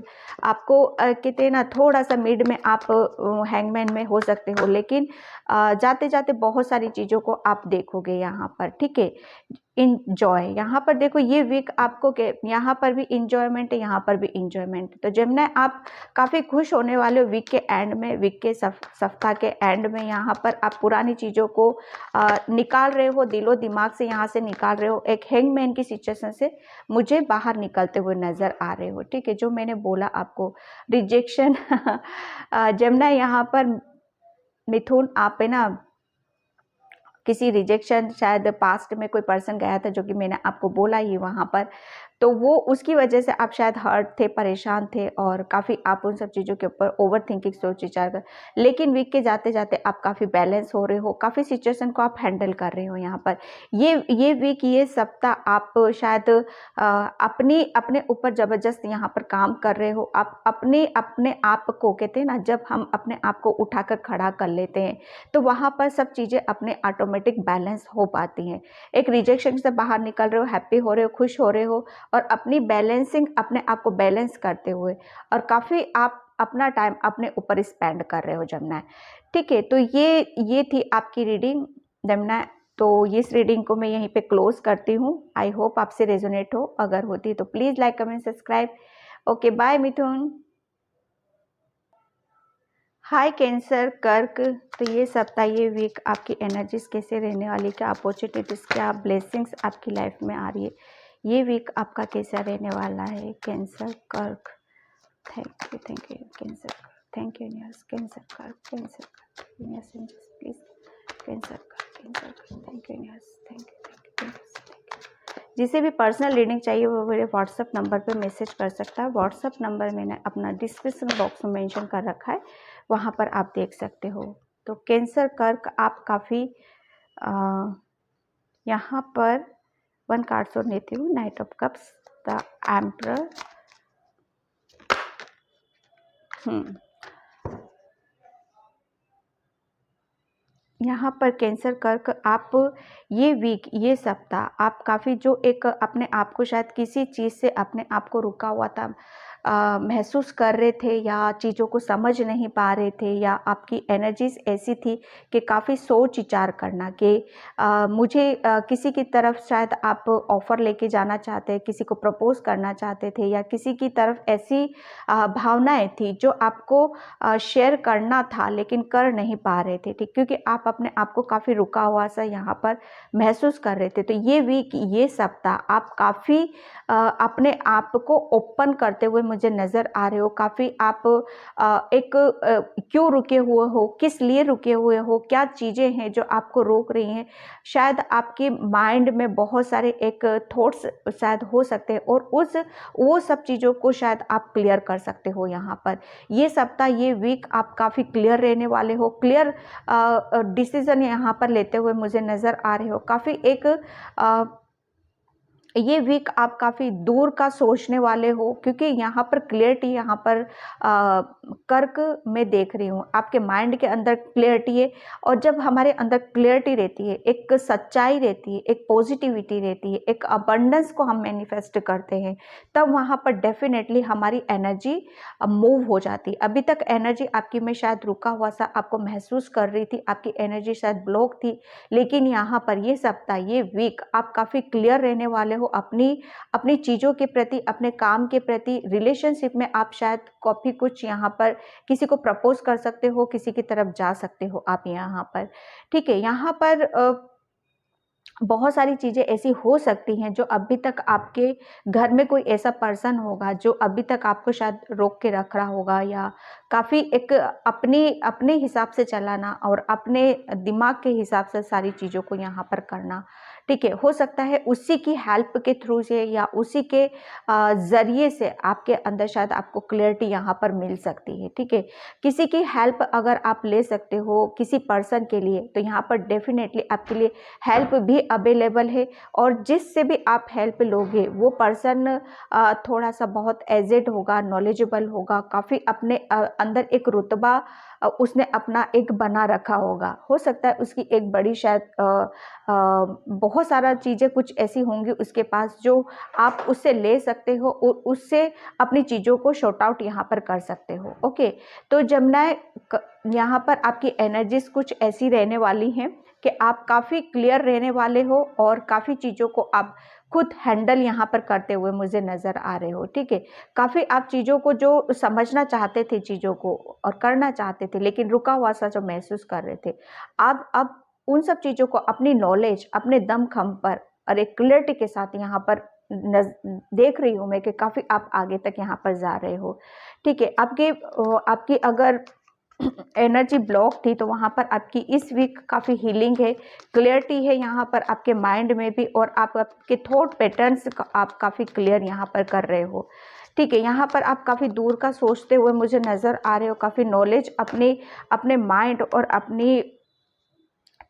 आपको कहते हैं ना थोड़ा सा मिड में आप हैंगमैन में हो सकते हो, लेकिन जाते जाते बहुत सारी चीज़ों को आप देखोगे यहाँ पर, ठीक है। इंजॉय यहाँ पर देखो, ये वीक आपको यहाँ पर भी इंजॉयमेंट है, यहाँ पर भी इंजॉयमेंट है। तो जेमिनी, आप काफ़ी खुश होने वाले हो वीक के एंड में, वीक के सप्ताह के एंड में। यहाँ पर आप पुरानी चीज़ों को निकाल रहे हो, दिलो दिमाग से यहाँ से निकाल रहे हो। एक हैंगमैन की सिचुएशन से मुझे बाहर निकलते हुए नज़र आ रहे हो, ठीक है। जो मैंने बोला आपको रिजेक्शन जेमिनी, यहाँ पर मिथुन आप है ना किसी रिजेक्शन, शायद पास्ट में कोई पर्सन गया था जो कि मैंने आपको बोला ही वहाँ पर, तो वो उसकी वजह से आप शायद हर्ट थे, परेशान थे और काफ़ी आप उन सब चीज़ों के ऊपर ओवर थिंकिंग सोच विचार कर, लेकिन वीक के जाते जाते आप काफ़ी बैलेंस हो रहे हो, काफ़ी सिचुएशन को आप हैंडल कर रहे हो यहाँ पर। ये वीक, ये सप्ताह आप शायद अपने ऊपर ज़बरदस्त यहाँ पर काम कर रहे हो। आप अपने अपने आप को कहते हैं ना, जब हम अपने आप को उठाकर खड़ा कर लेते हैं तो वहाँ पर सब चीज़ें अपने ऑटोमेटिक बैलेंस हो पाती हैं। एक रिजेक्शन से बाहर निकल रहे हो, हैप्पी हो रहे हो, खुश हो रहे हो और अपनी बैलेंसिंग, अपने आप को बैलेंस करते हुए, और काफ़ी आप अपना टाइम अपने ऊपर स्पेंड कर रहे हो जेमिनी, ठीक है। तो ये थी आपकी रीडिंग जेमिनी। तो इस रीडिंग को मैं यहीं पे क्लोज करती हूँ। आई होप आपसे रेजोनेट हो, अगर होती है तो please like comment subscribe. Okay, bye मिथुन। हाय कैंसर, कर्क, तो ये सप्ताह, ये वीक आपकी एनर्जीज कैसे रहने वाली, क्या अपॉर्चुनिटीज़, क्या ब्लेसिंग्स आपकी लाइफ में आ रही है, ये वीक आपका कैसा रहने वाला है कैंसर, कर्क। Thank you cancer, thank you universe, cancer कर्क, कैंसर कर्क, यूनिवर्स एंजल्स प्लीज, कैंसर कर्क, thank you universe, thank you. जिसे भी पर्सनल रीडिंग चाहिए वो मेरे व्हाट्सअप नंबर पर मैसेज कर सकता है। व्हाट्सअप नंबर मैंने अपना डिस्क्रिप्शन बॉक्स में मेंशन कर रखा है, वहाँ पर आप देख सकते हो। तो कैंसर कर्क, आप काफ़ी यहाँ पर 1 कार्ड्स और लेती हूँ, night of cups, the emperor, यहाँ पर कैंसर कर्क, आप ये वीक, ये सप्ताह आप काफ़ी जो एक अपने आप को शायद किसी चीज़ से अपने आप को रुका हुआ था महसूस कर रहे थे, या चीज़ों को समझ नहीं पा रहे थे, या आपकी एनर्जीज ऐसी थी कि काफ़ी सोच विचार करना कि मुझे किसी की तरफ शायद आप ऑफ़र लेके जाना चाहते, किसी को प्रपोज करना चाहते थे, या किसी की तरफ ऐसी भावनाएं थी जो आपको शेयर करना था लेकिन कर नहीं पा रहे थे, ठीक, क्योंकि आप अपने आप को काफ़ी रुका हुआ सा यहाँ पर महसूस कर रहे थे। तो ये वीक, ये सप्ताह आप काफ़ी अपने आप को ओपन करते हुए मुझे नज़र आ रहे हो। काफ़ी आप क्यों रुके हुए हो, किस लिए रुके हुए हो, क्या चीज़ें हैं जो आपको रोक रही हैं। शायद आपके माइंड में बहुत सारे एक थॉट्स शायद हो सकते हैं, और वो सब चीज़ों को शायद आप क्लियर कर सकते हो यहाँ पर। ये सप्ताह, ये वीक आप काफ़ी क्लियर रहने वाले हो, क्लियर डिसीजन यहाँ पर लेते हुए मुझे नज़र आ रहे हो। काफ़ी एक ये वीक आप काफ़ी दूर का सोचने वाले हो, क्योंकि यहाँ पर क्लियरिटी, यहाँ पर कर्क मैं देख रही हूँ आपके माइंड के अंदर क्लियरिटी है। और जब हमारे अंदर क्लियरिटी रहती है, एक सच्चाई रहती है, एक पॉजिटिविटी रहती है, एक अबंडेंस को हम मैनिफेस्ट करते हैं, तब वहाँ पर डेफिनेटली हमारी एनर्जी मूव हो जाती है। अभी तक एनर्जी आपकी में शायद रुका हुआ सा आपको महसूस कर रही थी, आपकी एनर्जी शायद ब्लॉक थी, लेकिन यहाँ पर ये सप्ताह, ये वीक आप काफ़ी क्लियर रहने वाले हो अपनी चीज़ों के प्रति, अपने काम के प्रति, रिलेशनशिप में आप शायद काफ़ी कुछ यहाँ पर किसी को प्रपोज कर सकते हो, किसी की तरफ जा सकते हो आप यहाँ पर, ठीक है। यहाँ पर बहुत सारी चीज़ें ऐसी हो सकती हैं जो अभी तक आपके घर में कोई ऐसा पर्सन होगा जो अभी तक आपको शायद रोक के रख रहा होगा, या काफ़ी एक अपने अपने हिसाब से चलाना और अपने दिमाग के हिसाब से सारी चीज़ों को यहाँ पर करना, ठीक है। हो सकता है उसी की हेल्प के थ्रू से या उसी के ज़रिए से आपके अंदर शायद आपको क्लियरिटी यहाँ पर मिल सकती है, ठीक है। किसी की हेल्प अगर आप ले सकते हो किसी पर्सन के लिए, तो यहाँ पर डेफिनेटली आपके लिए हेल्प भी अवेलेबल है। और जिससे भी आप हेल्प लोगे वो पर्सन थोड़ा सा बहुत एजेड होगा, नॉलेजेबल होगा, काफ़ी अपने अंदर एक रुतबा उसने अपना एक बना रखा होगा। हो सकता है उसकी एक बड़ी शायद बहुत सारा चीज़ें कुछ ऐसी होंगी उसके पास जो आप उससे ले सकते हो और उससे अपनी चीज़ों को शॉर्ट आउट यहाँ पर कर सकते हो। ओके, तो जमुना यहाँ पर आपकी एनर्जीज कुछ ऐसी रहने वाली हैं कि आप काफ़ी क्लियर रहने वाले हो और काफ़ी चीज़ों को आप खुद हैंडल यहाँ पर करते हुए मुझे नज़र आ रहे हो, ठीक है। काफ़ी आप चीज़ों को जो समझना चाहते थे चीज़ों को और करना चाहते थे, लेकिन रुका हुआ सा जो महसूस कर रहे थे, आप अब उन सब चीज़ों को अपनी नॉलेज, अपने दमखम पर और एक क्लियरिटी के साथ यहाँ पर देख रही हूँ मैं कि काफ़ी आप आगे तक यहाँ पर जा रहे हो, ठीक है। आपकी अगर एनर्जी ब्लॉक थी तो वहाँ पर आपकी इस वीक काफ़ी हीलिंग है, क्लियरिटी है यहाँ पर आपके माइंड में भी, और आप आपके थॉट पैटर्न्स आप काफ़ी क्लियर यहाँ पर कर रहे हो, ठीक है। यहाँ पर आप काफ़ी दूर का सोचते हुए मुझे नज़र आ रहे हो, काफ़ी नॉलेज अपने अपने माइंड और अपनी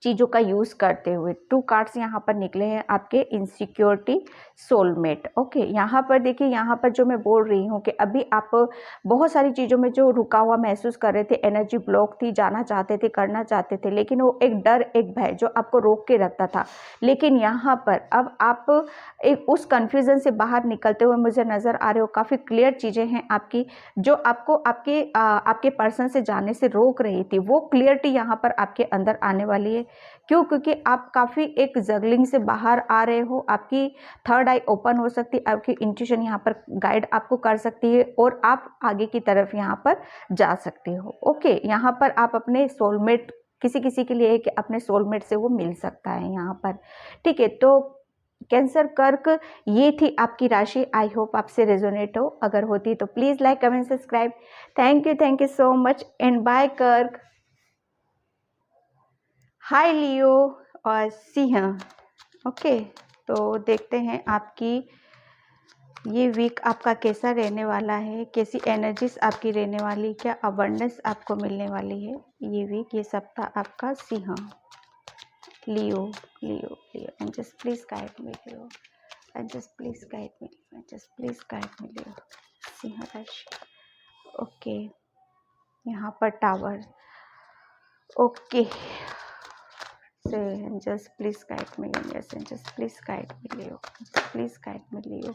चीज़ों का यूज़ करते हुए। 2 कार्ड्स यहाँ पर निकले हैं आपके इनसिक्योरिटी, सोलमेट। ओके, यहाँ पर देखिए, यहाँ पर जो मैं बोल रही हूँ कि अभी आप बहुत सारी चीज़ों में जो रुका हुआ महसूस कर रहे थे, एनर्जी ब्लॉक थी, जाना चाहते थे, करना चाहते थे, लेकिन वो एक डर, एक भय जो आपको रोक के रखता था। लेकिन यहाँ पर अब आप एक उस कन्फ्यूज़न से बाहर निकलते हुए मुझे नज़र आ रहे हो। काफ़ी क्लियर चीज़ें हैं आपकी जो आपको आपके पर्सन से जाने से रोक रही थी, वो क्लियरिटी यहाँ पर आपके अंदर आने वाली है। क्यों? क्योंकि आप काफ़ी एक जगलिंग से बाहर आ रहे हो, आपकी थर्ड आई ओपन हो सकती है, आपकी इंट्यूशन यहाँ पर गाइड आपको कर सकती है और आप आगे की तरफ यहाँ पर जा सकते हो। ओके, यहाँ पर आप अपने सोलमेट, किसी किसी के लिए कि अपने सोलमेट से वो मिल सकता है यहाँ पर, ठीक है। तो कैंसर, कर्क, ये थी आपकी राशि। आई होप आपसे रेजोनेट हो, अगर होती तो please like, comment, subscribe. Thank you so much and bye कर्क। हाय लियो और सिंह। ओके, तो देखते हैं आपकी ये वीक आपका कैसा रहने वाला है, कैसी एनर्जीज आपकी रहने वाली, क्या अबंडेंस आपको मिलने वाली है ये वीक, ये सप्ताह आपका सिंह। Leo Leo Leo and just please guide me Leo, and just please guide me, and just please guide me Leo, सिंह राशि। ओके, यहाँ पर tower. Okay, and just please guide me, yes, and just please guide me Leo, just please guide me Leo।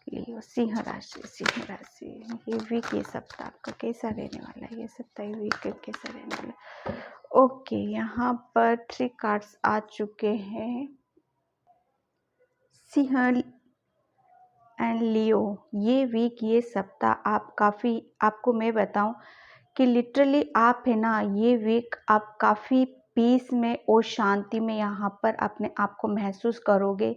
लियो, सिंह राशि, सिंह राशि, ये week, ये सप्ताह आपका कैसा रहने वाला है, ये सप्ताह ये वीक कैसा रहने वाला है। ओके, यहाँ पर 3 कार्ड्स आ चुके हैं। सिंह एंड लियो, ये वीक, ये सप्ताह आप काफ़ी, आपको मैं बताऊं कि लिटरली आप है ना, ये वीक आप काफ़ी पीस में और शांति में यहाँ पर अपने आप को महसूस करोगे,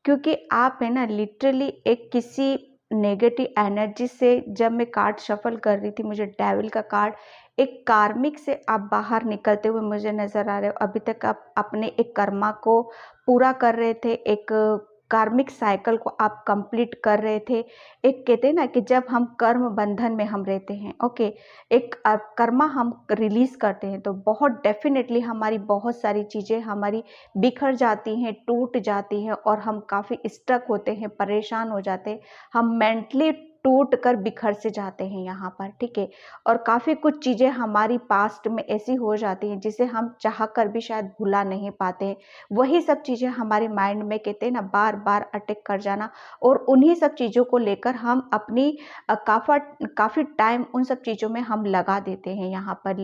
क्योंकि आप है ना लिटरली एक किसी नेगेटिव एनर्जी से, जब मैं कार्ड शफल कर रही थी मुझे डेविल का कार्ड, एक कार्मिक से आप बाहर निकलते हुए मुझे नज़र आ रहे हो। अभी तक आप अपने एक कर्मा को पूरा कर रहे थे, एक कार्मिक साइकिल को आप कंप्लीट कर रहे थे। एक कहते हैं ना कि जब हम कर्म बंधन में हम रहते हैं, ओके, एक कर्मा हम रिलीज करते हैं तो बहुत डेफिनेटली हमारी बहुत सारी चीज़ें हमारी बिखर जाती हैं, टूट जाती हैं और हम काफ़ी स्ट्रक होते हैं, परेशान हो जाते हैं, हम मेंटली टूट कर बिखर से जाते हैं यहाँ पर, ठीक है। और काफ़ी कुछ चीज़ें हमारी पास्ट में ऐसी हो जाती हैं जिसे हम चाह कर भी शायद भुला नहीं पाते। वही सब चीज़ें हमारे माइंड में कहते हैं ना बार बार अटैक कर जाना, और उन्हीं सब चीज़ों को लेकर हम अपनी काफ़ी टाइम उन सब चीज़ों में हम लगा देते हैं यहाँ पर।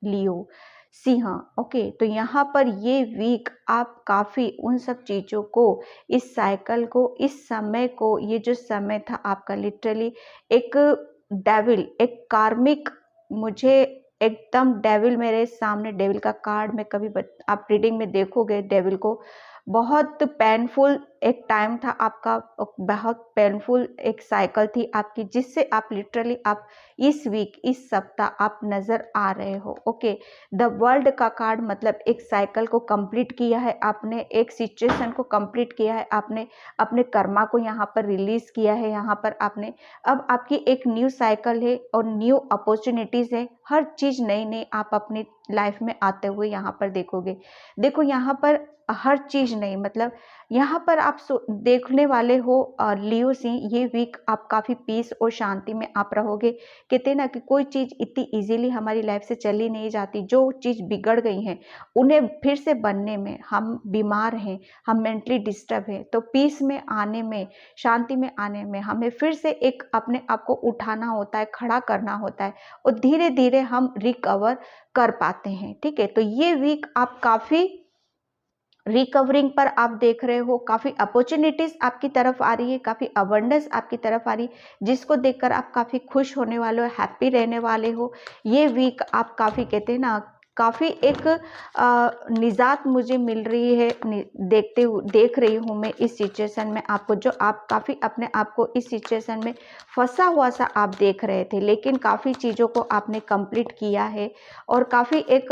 लियो, सिंह। ओके, तो यहाँ पर ये वीक आप काफ़ी उन सब चीज़ों को, इस साइकिल को, इस समय को, ये जो समय था आपका लिटरली एक डेविल, एक कार्मिक, मुझे एकदम डेविल मेरे सामने, डेविल का कार्ड में कभी आप रीडिंग में देखोगे डेविल को, बहुत पेनफुल एक टाइम था आपका, बहुत पेनफुल एक साइकिल थी आपकी, जिससे आप लिटरली आप इस वीक, इस सप्ताह आप नज़र आ रहे हो। ओके, द वर्ल्ड का कार्ड मतलब एक साइकिल को कंप्लीट किया है आपने, एक सिचुएशन को कंप्लीट किया है आपने, अपने कर्मा को यहाँ पर रिलीज किया है, यहाँ पर आपने, अब आपकी एक न्यू साइकिल है और न्यू अपॉर्चुनिटीज़ है, हर चीज़ नई नई आप अपनी लाइफ में आते हुए यहाँ पर देखोगे। देखो यहाँ पर हर चीज़ नहीं, मतलब यहाँ पर आप देखने वाले हो लियो सिंह, ये वीक आप काफ़ी पीस और शांति में आप रहोगे। कहते ना कि कोई चीज़ इतनी इजीली हमारी लाइफ से चली नहीं जाती, जो चीज़ बिगड़ गई हैं उन्हें फिर से बनने में, हम बीमार हैं, हम मेंटली डिस्टर्ब हैं, तो पीस में आने में, शांति में आने में हमें फिर से एक अपने आप को उठाना होता है, खड़ा करना होता है, और धीरे धीरे हम रिकवर कर पाते हैं। ठीक है, तो ये वीक आप काफ़ी रिकवरिंग पर आप देख रहे हो, काफ़ी अपॉर्चुनिटीज़ आपकी तरफ आ रही है, काफ़ी अबंडेंस आपकी तरफ आ रही है, जिसको देखकर आप काफ़ी खुश होने वाले हो, हैप्पी रहने वाले हो। ये वीक आप काफ़ी कहते हैं ना, काफ़ी एक निजात मुझे मिल रही है, देख रही हूँ मैं इस सिचुएशन में आपको, जो आप काफ़ी अपने आप को इस सिचुएशन में फंसा हुआ सा आप देख रहे थे, लेकिन काफ़ी चीज़ों को आपने कंप्लीट किया है और काफ़ी एक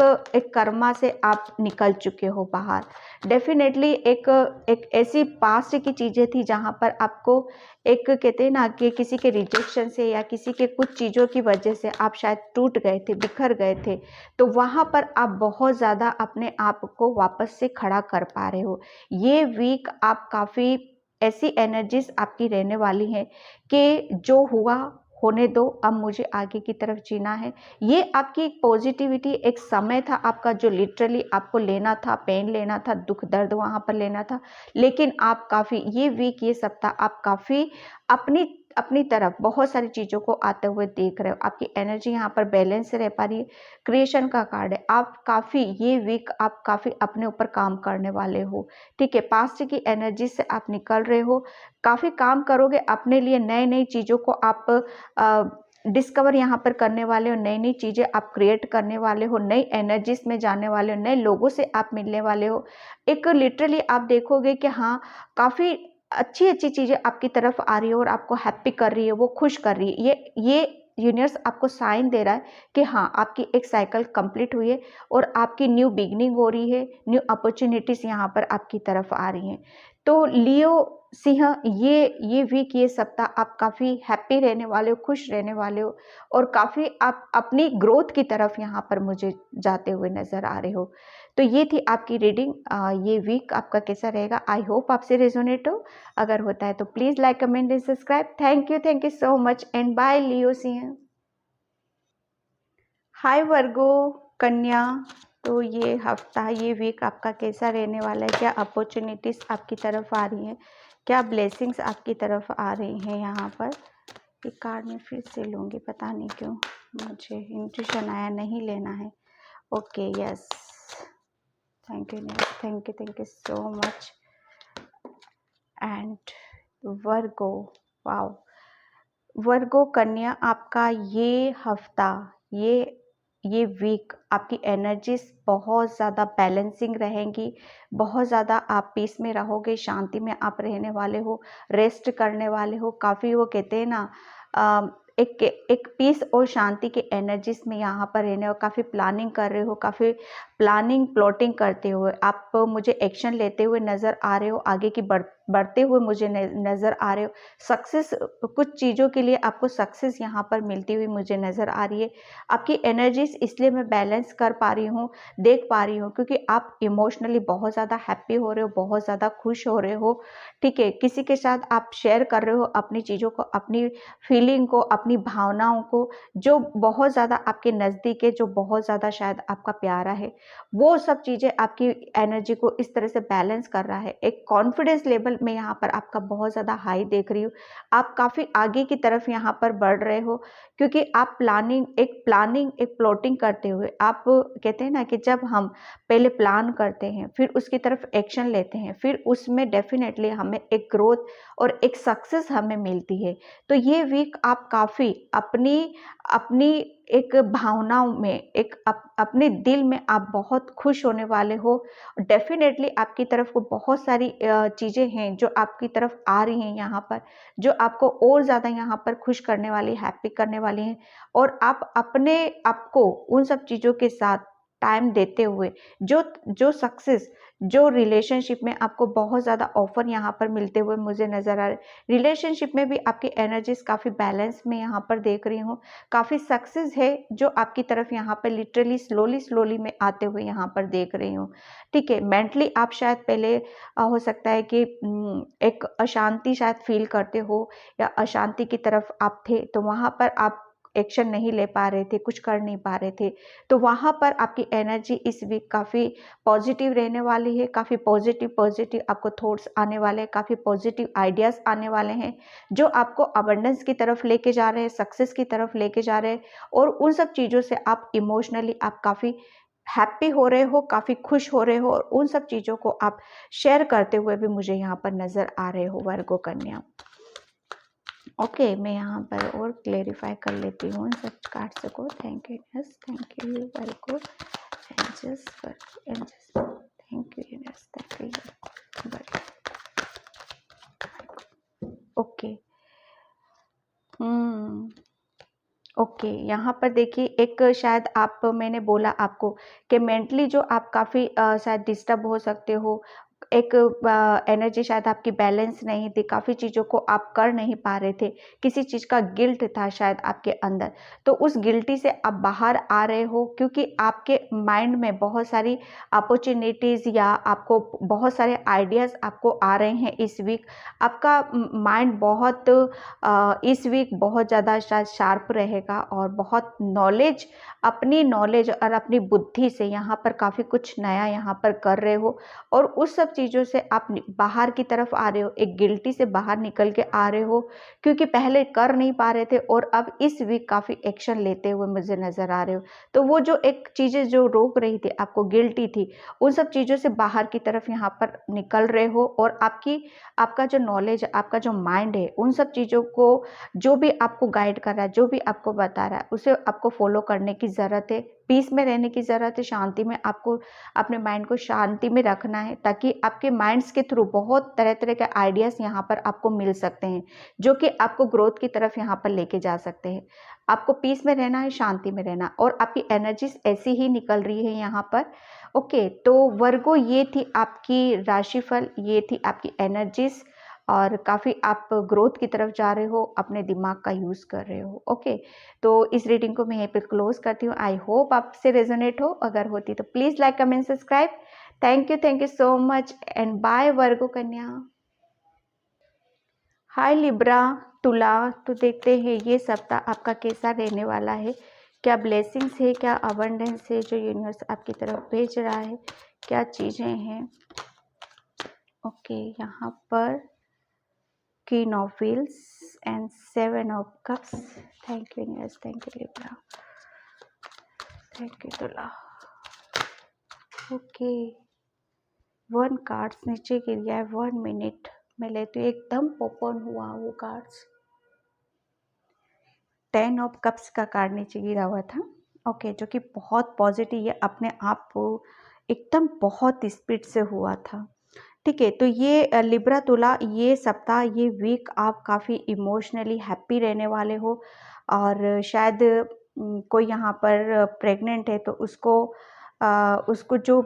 कर्मा से आप निकल चुके हो बाहर। डेफिनेटली एक ऐसी पास्ट की चीज़ें थी जहाँ पर आपको एक कहते हैं ना कि किसी के रिजेक्शन से या किसी के कुछ चीज़ों की वजह से आप शायद टूट गए थे, बिखर गए थे, तो वहाँ पर आप बहुत ज़्यादा अपने आप को वापस से खड़ा कर पा रहे हो। ये वीक आप काफ़ी ऐसी एनर्जीज आपकी रहने वाली हैं कि जो हुआ होने दो, अब मुझे आगे की तरफ जीना है। ये आपकी एक पॉजिटिविटी, एक समय था आपका जो लिटरली आपको लेना था, पेन लेना था, दुख दर्द वहाँ पर लेना था, लेकिन आप काफ़ी ये वीक, ये सप्ताह आप काफ़ी अपनी अपनी तरफ बहुत सारी चीज़ों को आते हुए देख रहे हो। आपकी एनर्जी यहाँ पर बैलेंस से रह पा रही है। क्रिएशन का कार्ड है, आप काफ़ी ये वीक आप काफ़ी अपने ऊपर काम करने वाले हो। ठीक है, पास्ट की एनर्जी से आप निकल रहे हो, काफ़ी काम करोगे अपने लिए, नई नई चीज़ों को आप डिस्कवर यहाँ पर करने वाले हो, नई नई चीज़ें आप क्रिएट करने वाले हो, नई एनर्जीज में जाने वाले हो, नए लोगों से आप मिलने वाले हो। एक लिटरली आप देखोगे कि हाँ, काफ़ी अच्छी अच्छी चीज़ें आपकी तरफ आ रही है और आपको हैप्पी कर रही है, वो खुश कर रही है। ये यूनिवर्स आपको साइन दे रहा है कि हाँ, आपकी एक साइकिल कंप्लीट हुई है और आपकी न्यू बिगनिंग हो रही है, न्यू अपॉर्चुनिटीज़ यहाँ पर आपकी तरफ आ रही हैं। तो लियो सिंह, ये वीक, ये सप्ताह आप काफ़ी हैप्पी रहने वाले हो, खुश रहने वाले हो और काफ़ी आप अपनी ग्रोथ की तरफ यहाँ पर मुझे जाते हुए नज़र आ रहे हो। तो ये थी आपकी रीडिंग। ये वीक आपका कैसा रहेगा, आई होप आपसे रेजोनेट हो। अगर होता है तो please like, comment and subscribe. Thank you so much and bye Leo सिंह। हाय वर्गो, कन्या, तो ये हफ्ता, ये वीक आपका कैसा रहने वाला है, क्या अपॉर्चुनिटीज़ आपकी तरफ आ रही हैं, क्या ब्लेसिंग्स आपकी तरफ आ रही हैं। यहाँ पर एक कार्ड में फिर से लूँगी, पता नहीं क्यों मुझे इंट्यूशन आया नहीं लेना है। Okay, yes, thank you so much. And Virgo, wow, Virgo कन्या, आपका ये हफ्ता, ये वीक आपकी एनर्जीज बहुत ज़्यादा बैलेंसिंग रहेंगी, बहुत ज़्यादा आप पीस में रहोगे, शांति में आप रहने वाले हो, रेस्ट करने वाले हो, काफ़ी वो कहते हैं ना एक पीस और शांति की एनर्जीज में यहाँ पर रहने हो, काफ़ी प्लानिंग कर रहे हो, काफ़ी प्लॉटिंग करते हुए आप मुझे एक्शन लेते हुए नज़र आ रहे हो, आगे की बढ़ते हुए मुझे नज़र आ रहे हो। सक्सेस, कुछ चीज़ों के लिए आपको सक्सेस यहाँ पर मिलती हुई मुझे नज़र आ रही है। आपकी एनर्जीज इसलिए मैं बैलेंस कर पा रही हूँ, देख पा रही हूँ, क्योंकि आप इमोशनली बहुत ज़्यादा हैप्पी हो रहे हो, बहुत ज़्यादा खुश हो रहे हो। ठीक है, किसी के साथ आप शेयर कर रहे हो अपनी चीज़ों को, अपनी फीलिंग को, अपनी भावनाओं को, जो बहुत ज़्यादा आपके नज़दीक है, जो बहुत ज़्यादा शायद आपका प्यारा है, वो सब चीज़ें आपकी एनर्जी को इस तरह से बैलेंस कर रहा है। एक कॉन्फिडेंस लेवल में यहाँ पर आपका बहुत ज़्यादा हाई देख रही हूँ। आप काफ़ी आगे की तरफ यहाँ पर बढ़ रहे हो, क्योंकि आप एक प्लॉटिंग करते हुए, आप कहते हैं ना कि जब हम पहले प्लान करते हैं, फिर उसकी तरफ एक्शन लेते हैं, फिर उसमें डेफिनेटली हमें एक ग्रोथ और एक सक्सेस हमें मिलती है। तो ये वीक आप काफ़ी अपनी एक भावनाओं में, एक अपने दिल में आप बहुत खुश होने वाले हो। डेफ़िनेटली आपकी तरफ को बहुत सारी चीज़ें हैं जो आपकी तरफ आ रही हैं यहाँ पर, जो आपको और ज़्यादा यहाँ पर खुश करने वाली, हैप्पी करने वाली हैं, और आप अपने आप को उन सब चीज़ों के साथ टाइम देते हुए जो जो सक्सेस, जो रिलेशनशिप में आपको बहुत ज़्यादा ऑफ़र यहाँ पर मिलते हुए मुझे नज़र आ रहे हैं। रिलेशनशिप में भी आपकी एनर्जीज़ काफ़ी बैलेंस में यहाँ पर देख रही हूँ। काफ़ी सक्सेस है जो आपकी तरफ यहाँ पर लिटरली स्लोली मैं आते हुए यहाँ पर देख रही हूँ। ठीक है, मेंटली आप शायद पहले हो सकता है कि एक अशांति शायद फ़ील करते हो, या अशांति की तरफ आप थे, तो वहाँ पर आप एक्शन नहीं ले पा रहे थे, कुछ कर नहीं पा रहे थे। तो वहाँ पर आपकी एनर्जी इस वीक काफ़ी पॉजिटिव रहने वाली है, काफ़ी पॉजिटिव आपको थॉट्स आने वाले हैं, काफ़ी पॉजिटिव आइडियाज़ आने वाले हैं, जो आपको अबंडेंस की तरफ लेके जा रहे हैं, सक्सेस की तरफ लेके जा रहे हैं, और उन सब चीज़ों से आप इमोशनली आप काफ़ी हैप्पी हो रहे हो, काफ़ी खुश हो रहे हो, और उन सब चीज़ों को आप शेयर करते हुए भी मुझे यहाँ पर नज़र आ रहे हो वर्गो कन्या। ओके, मैं यहाँ पर और क्लेरिफाई कर लेती हूँ इन सब कार्ड्स को। Thank you, yes, thank you Virgo, angels, thank you, yes, thank you Virgo. Okay, okay, यहाँ पर देखिए एक शायद आप, मैंने बोला आपको कि मेंटली जो आप काफ़ी शायद डिस्टर्ब हो सकते हो, एक एनर्जी शायद आपकी बैलेंस नहीं थी, काफ़ी चीज़ों को आप कर नहीं पा रहे थे, किसी चीज़ का गिल्ट था शायद आपके अंदर, तो उस गिल्टी से आप बाहर आ रहे हो, क्योंकि आपके माइंड में बहुत सारी अपॉर्चुनिटीज़ या आपको बहुत सारे आइडियाज़ आपको आ रहे हैं इस वीक। आपका माइंड बहुत इस वीक बहुत ज़्यादा शायद शार्प रहेगा, और बहुत अपनी नॉलेज और अपनी बुद्धि से यहाँ पर काफ़ी कुछ नया यहाँ पर कर रहे हो, और उस सब चीज़ों से आप बाहर की तरफ आ रहे हो, एक गिल्टी से बाहर निकल के आ रहे हो, क्योंकि पहले कर नहीं पा रहे थे और अब इस वीक काफ़ी एक्शन लेते हुए मुझे नज़र आ रहे हो। तो वो जो एक चीज़ें जो रोक रही थी, आपको गिल्टी थी, उन सब चीज़ों से बाहर की तरफ यहाँ पर निकल रहे हो, और आपका जो नॉलेज, आपका जो माइंड है, उन सब चीज़ों को जो भी आपको गाइड कर रहा है, जो भी आपको बता रहा है, उसे आपको फॉलो करने की ज़रूरत है। पीस में रहने की ज़रूरत है, शांति में आपको अपने माइंड को शांति में रखना है, ताकि आपके माइंड्स के थ्रू बहुत तरह-तरह के आइडियाज़ यहाँ पर आपको मिल सकते हैं, जो कि आपको ग्रोथ की तरफ यहाँ पर लेके जा सकते हैं। आपको पीस में रहना है, शांति में रहना, और आपकी एनर्जीज़ ऐसी ही निकल रही है यहाँ पर। ओके, तो वर्गो ये थी आपकी राशिफल, ये थी आपकी एनर्जीज़, और काफ़ी आप ग्रोथ की तरफ जा रहे हो, अपने दिमाग का यूज़ कर रहे हो। ओके, तो इस रीडिंग को मैं यहीं पे क्लोज़ करती हूँ। आई होप आपसे रेजोनेट हो, अगर होती तो please like, comment, subscribe. Thank you so much, and bye Virgo कन्या। हाय लिब्रा, तुला, तो देखते हैं ये सप्ताह आपका कैसा रहने वाला है। क्या ब्लेसिंग्स है, क्या अबंडेंस है जो यूनिवर्स आपकी तरफ भेज रहा है, क्या चीज़ें हैं। ओके, यहाँ पर Queen of Wheels and Seven of Cups. Thank you, universe. Thank you, Libra. Thank you, Tula. Okay, 1 cards नीचे गिर गया है। 1 मिनट मैं लेती हूँ, एकदम ओपन हुआ वो कार्ड्स। 10 ऑफ कप्स का कार्ड नीचे गिरा हुआ था। ओके, जो कि बहुत पॉजिटिव, ये अपने आप को एकदम बहुत स्पीड से हुआ था। ठीक है, तो ये लिब्रा तुला, ये सप्ताह, ये वीक आप काफ़ी इमोशनली हैप्पी रहने वाले हो, और शायद कोई यहाँ पर प्रेग्नेंट है, तो उसको जो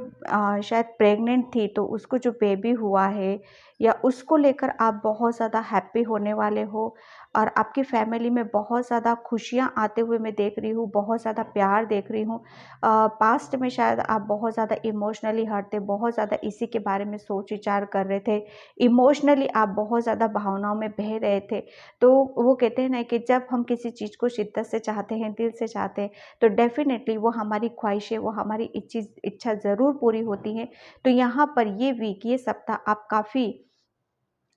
शायद प्रेग्नेंट थी, तो उसको जो बेबी हुआ है, या उसको लेकर आप बहुत ज़्यादा हैप्पी होने वाले हो, और आपकी फैमिली में बहुत ज़्यादा खुशियाँ आते हुए मैं देख रही हूँ, बहुत ज़्यादा प्यार देख रही हूँ। पास्ट में शायद आप बहुत ज़्यादा इमोशनली हर्ट थे, बहुत ज़्यादा इसी के बारे में सोच विचार कर रहे थे, इमोशनली आप बहुत ज़्यादा भावनाओं में बह रहे थे। तो वो कहते हैं ना कि जब हम किसी चीज़ को शिद्दत से चाहते हैं, दिल से चाहते हैं, तो डेफिनेटली वो हमारी ख्वाहिशें, वो हमारी इच्छा ज़रूर पूरी होती है। तो यहाँ पर ये वीक, ये सप्ताह आप काफ़ी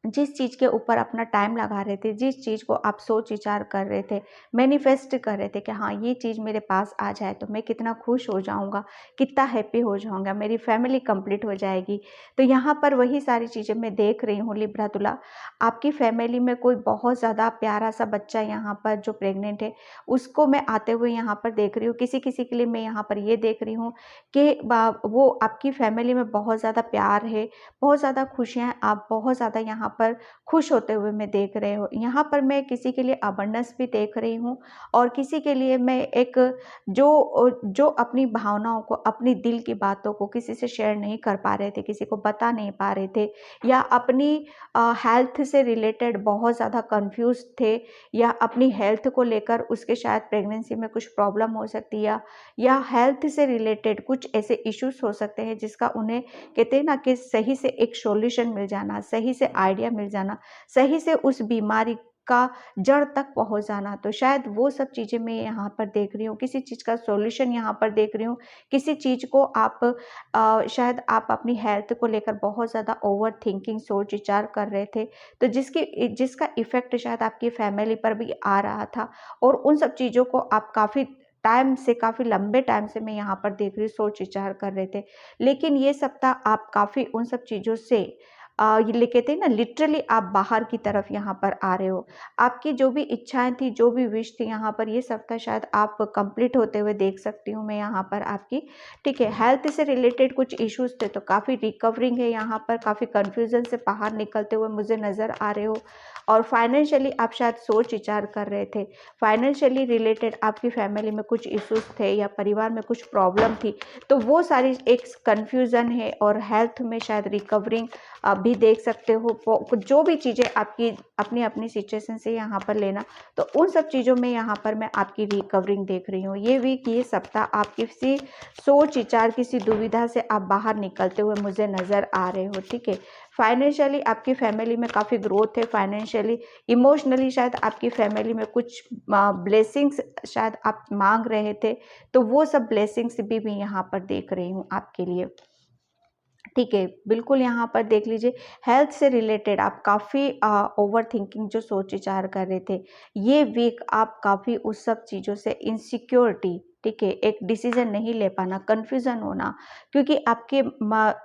जिस चीज़ के ऊपर अपना टाइम लगा रहे थे, जिस चीज़ को आप सोच विचार कर रहे थे, मैनिफेस्ट कर रहे थे कि हाँ ये चीज़ मेरे पास आ जाए तो मैं कितना खुश हो जाऊँगा, कितना हैप्पी हो जाऊँगा, मेरी फैमिली कंप्लीट हो जाएगी। तो यहाँ पर वही सारी चीज़ें मैं देख रही हूँ लिब्रा तुला। आपकी फैमिली में कोई बहुत ज़्यादा प्यारा सा बच्चा यहाँ पर जो प्रेग्नेंट है, उसको मैं आते हुए यहाँ पर देख रही हूँ। किसी-किसी के लिए मैं यहाँ पर ये देख रही हूँ कि वो आपकी फैमिली में बहुत ज़्यादा प्यार है, बहुत ज़्यादा खुशियाँ हैं, आप बहुत ज़्यादा यहाँ पर खुश होते हुए मैं देख रहे हो। यहाँ पर मैं किसी के लिए अबंडेंस भी देख रही हूँ और किसी के लिए मैं एक जो अपनी भावनाओं को, अपनी दिल की बातों को किसी से शेयर नहीं कर पा रहे थे, किसी को बता नहीं पा रहे थे, या अपनी हेल्थ से रिलेटेड बहुत ज़्यादा कन्फ्यूज़ थे, या अपनी हेल्थ को लेकर उसके शायद प्रेगनेंसी में कुछ प्रॉब्लम हो सकती है, या हेल्थ से रिलेटेड कुछ ऐसे इश्यूज़ हो सकते हैं जिसका उन्हें कहते हैं ना कि सही से एक सॉल्यूशन मिल जाना, सही से आइडिया मिल जाना, सही से उस बीमारी का जड़ तक पहुँच जाना। तो शायद वो सब चीज़ें मैं यहाँ पर देख रही हूँ, किसी चीज़ का सॉल्यूशन यहाँ पर देख रही हूँ, किसी चीज़ को आप शायद आप अपनी हेल्थ को लेकर बहुत ज़्यादा ओवरथिंकिंग सोच विचार कर रहे थे, तो जिसका इफ़ेक्ट शायद आपकी फैमिली पर भी आ रहा था, और उन सब चीज़ों को आप काफ़ी लंबे टाइम से मैं यहाँ पर देख रही हूँ, सोच विचार कर रहे थे। लेकिन ये सप्ताह आप काफ़ी उन सब चीज़ों से ये कहते हैं ना, लिटरली आप बाहर की तरफ यहाँ पर आ रहे हो। आपकी जो भी इच्छाएँ थी, जो भी विश थी, यहाँ पर ये सप्ताह शायद आप कंप्लीट होते हुए देख सकती हूँ मैं यहाँ पर आपकी। ठीक है, हेल्थ से रिलेटेड कुछ इश्यूज़ थे तो काफ़ी रिकवरिंग है यहाँ पर, काफ़ी कन्फ्यूज़न से बाहर निकलते हुए मुझे नज़र आ रहे हो। और फाइनेंशियली आप शायद सोच विचार कर रहे थे। फाइनेंशियली रिलेटेड आपकी फैमिली में कुछ इश्यूज़ थे या परिवार में कुछ प्रॉब्लम थी, तो वो सारी एक कन्फ्यूज़न है, और हेल्थ में शायद रिकवरिंग आप भी देख सकते हो। जो भी चीज़ें आपकी अपनी सिचुएशन से यहाँ पर लेना, तो उन सब चीज़ों में यहाँ पर मैं आपकी रिकवरिंग देख रही हूँ। ये वीक, ये सप्ताह आप किसी सोच विचार, किसी दुविधा से आप बाहर निकलते हुए मुझे नज़र आ रहे हो। ठीक है, फाइनेंशियली आपकी फैमिली में काफ़ी ग्रोथ है, फाइनेंशियली, इमोशनली शायद आपकी फैमिली में कुछ ब्लेसिंग्स शायद आप मांग रहे थे, तो वो सब ब्लेसिंग्स भी मैं यहाँ पर देख रही हूँ आपके लिए। ठीक है, बिल्कुल यहाँ पर देख लीजिए, हेल्थ से रिलेटेड आप काफ़ी ओवरथिंकिंग जो सोच विचार कर रहे थे, ये वीक आप काफ़ी उस सब चीज़ों से इनसिक्योरिटी, ठीक है, एक डिसीज़न नहीं ले पाना, कन्फ्यूज़न होना, क्योंकि आपके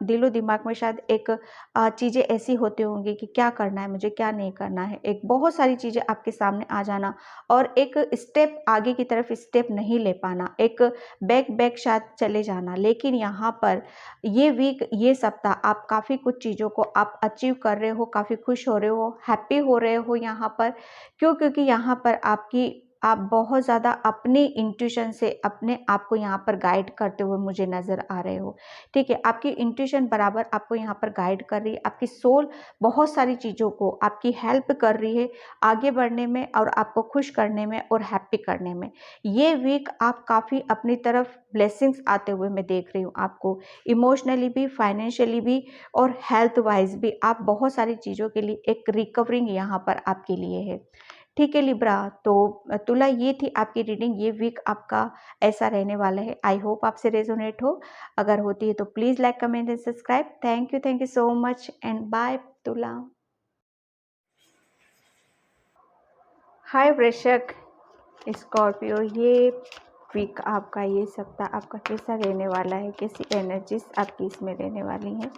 दिलो-दिमाग में शायद एक चीज़ें ऐसी होती होंगी कि क्या करना है मुझे, क्या नहीं करना है, एक बहुत सारी चीज़ें आपके सामने आ जाना, और एक स्टेप आगे की तरफ स्टेप नहीं ले पाना, एक बैक शायद चले जाना। लेकिन यहाँ पर ये वीक, ये सप्ताह आप काफ़ी कुछ चीज़ों को आप अचीव कर रहे हो, काफ़ी खुश हो रहे हो, हैप्पी हो रहे हो यहाँ पर। क्यों? क्योंकि यहाँ पर आप बहुत ज़्यादा अपनी इंट्यूशन से अपने आप को यहाँ पर गाइड करते हुए मुझे नज़र आ रहे हो। ठीक है, आपकी इंट्यूशन बराबर आपको यहाँ पर गाइड कर रही है, आपकी सोल बहुत सारी चीज़ों को आपकी हेल्प कर रही है आगे बढ़ने में, और आपको खुश करने में और हैप्पी करने में। ये वीक आप काफ़ी अपनी तरफ ब्लेसिंग्स आते हुए मैं देख रही हूँ आपको, इमोशनली भी, फाइनेंशियली भी, और हेल्थ वाइज भी। आप बहुत सारी चीज़ों के लिए एक रिकवरिंग यहाँ पर आपके लिए है। ठीक है लिब्रा, तो तुला, ये थी आपकी रीडिंग। ये वीक आपका ऐसा रहने वाला है। आई होप आपसे रेजोनेट हो। अगर होती है तो please like, comment and subscribe. Thank you so much and bye तुला। हाय वृश्चिक, स्कॉर्पियो, ये वीक आपका, ये सप्ताह आपका कैसा रहने वाला है, कैसी एनर्जीज आपकी इसमें रहने वाली हैं,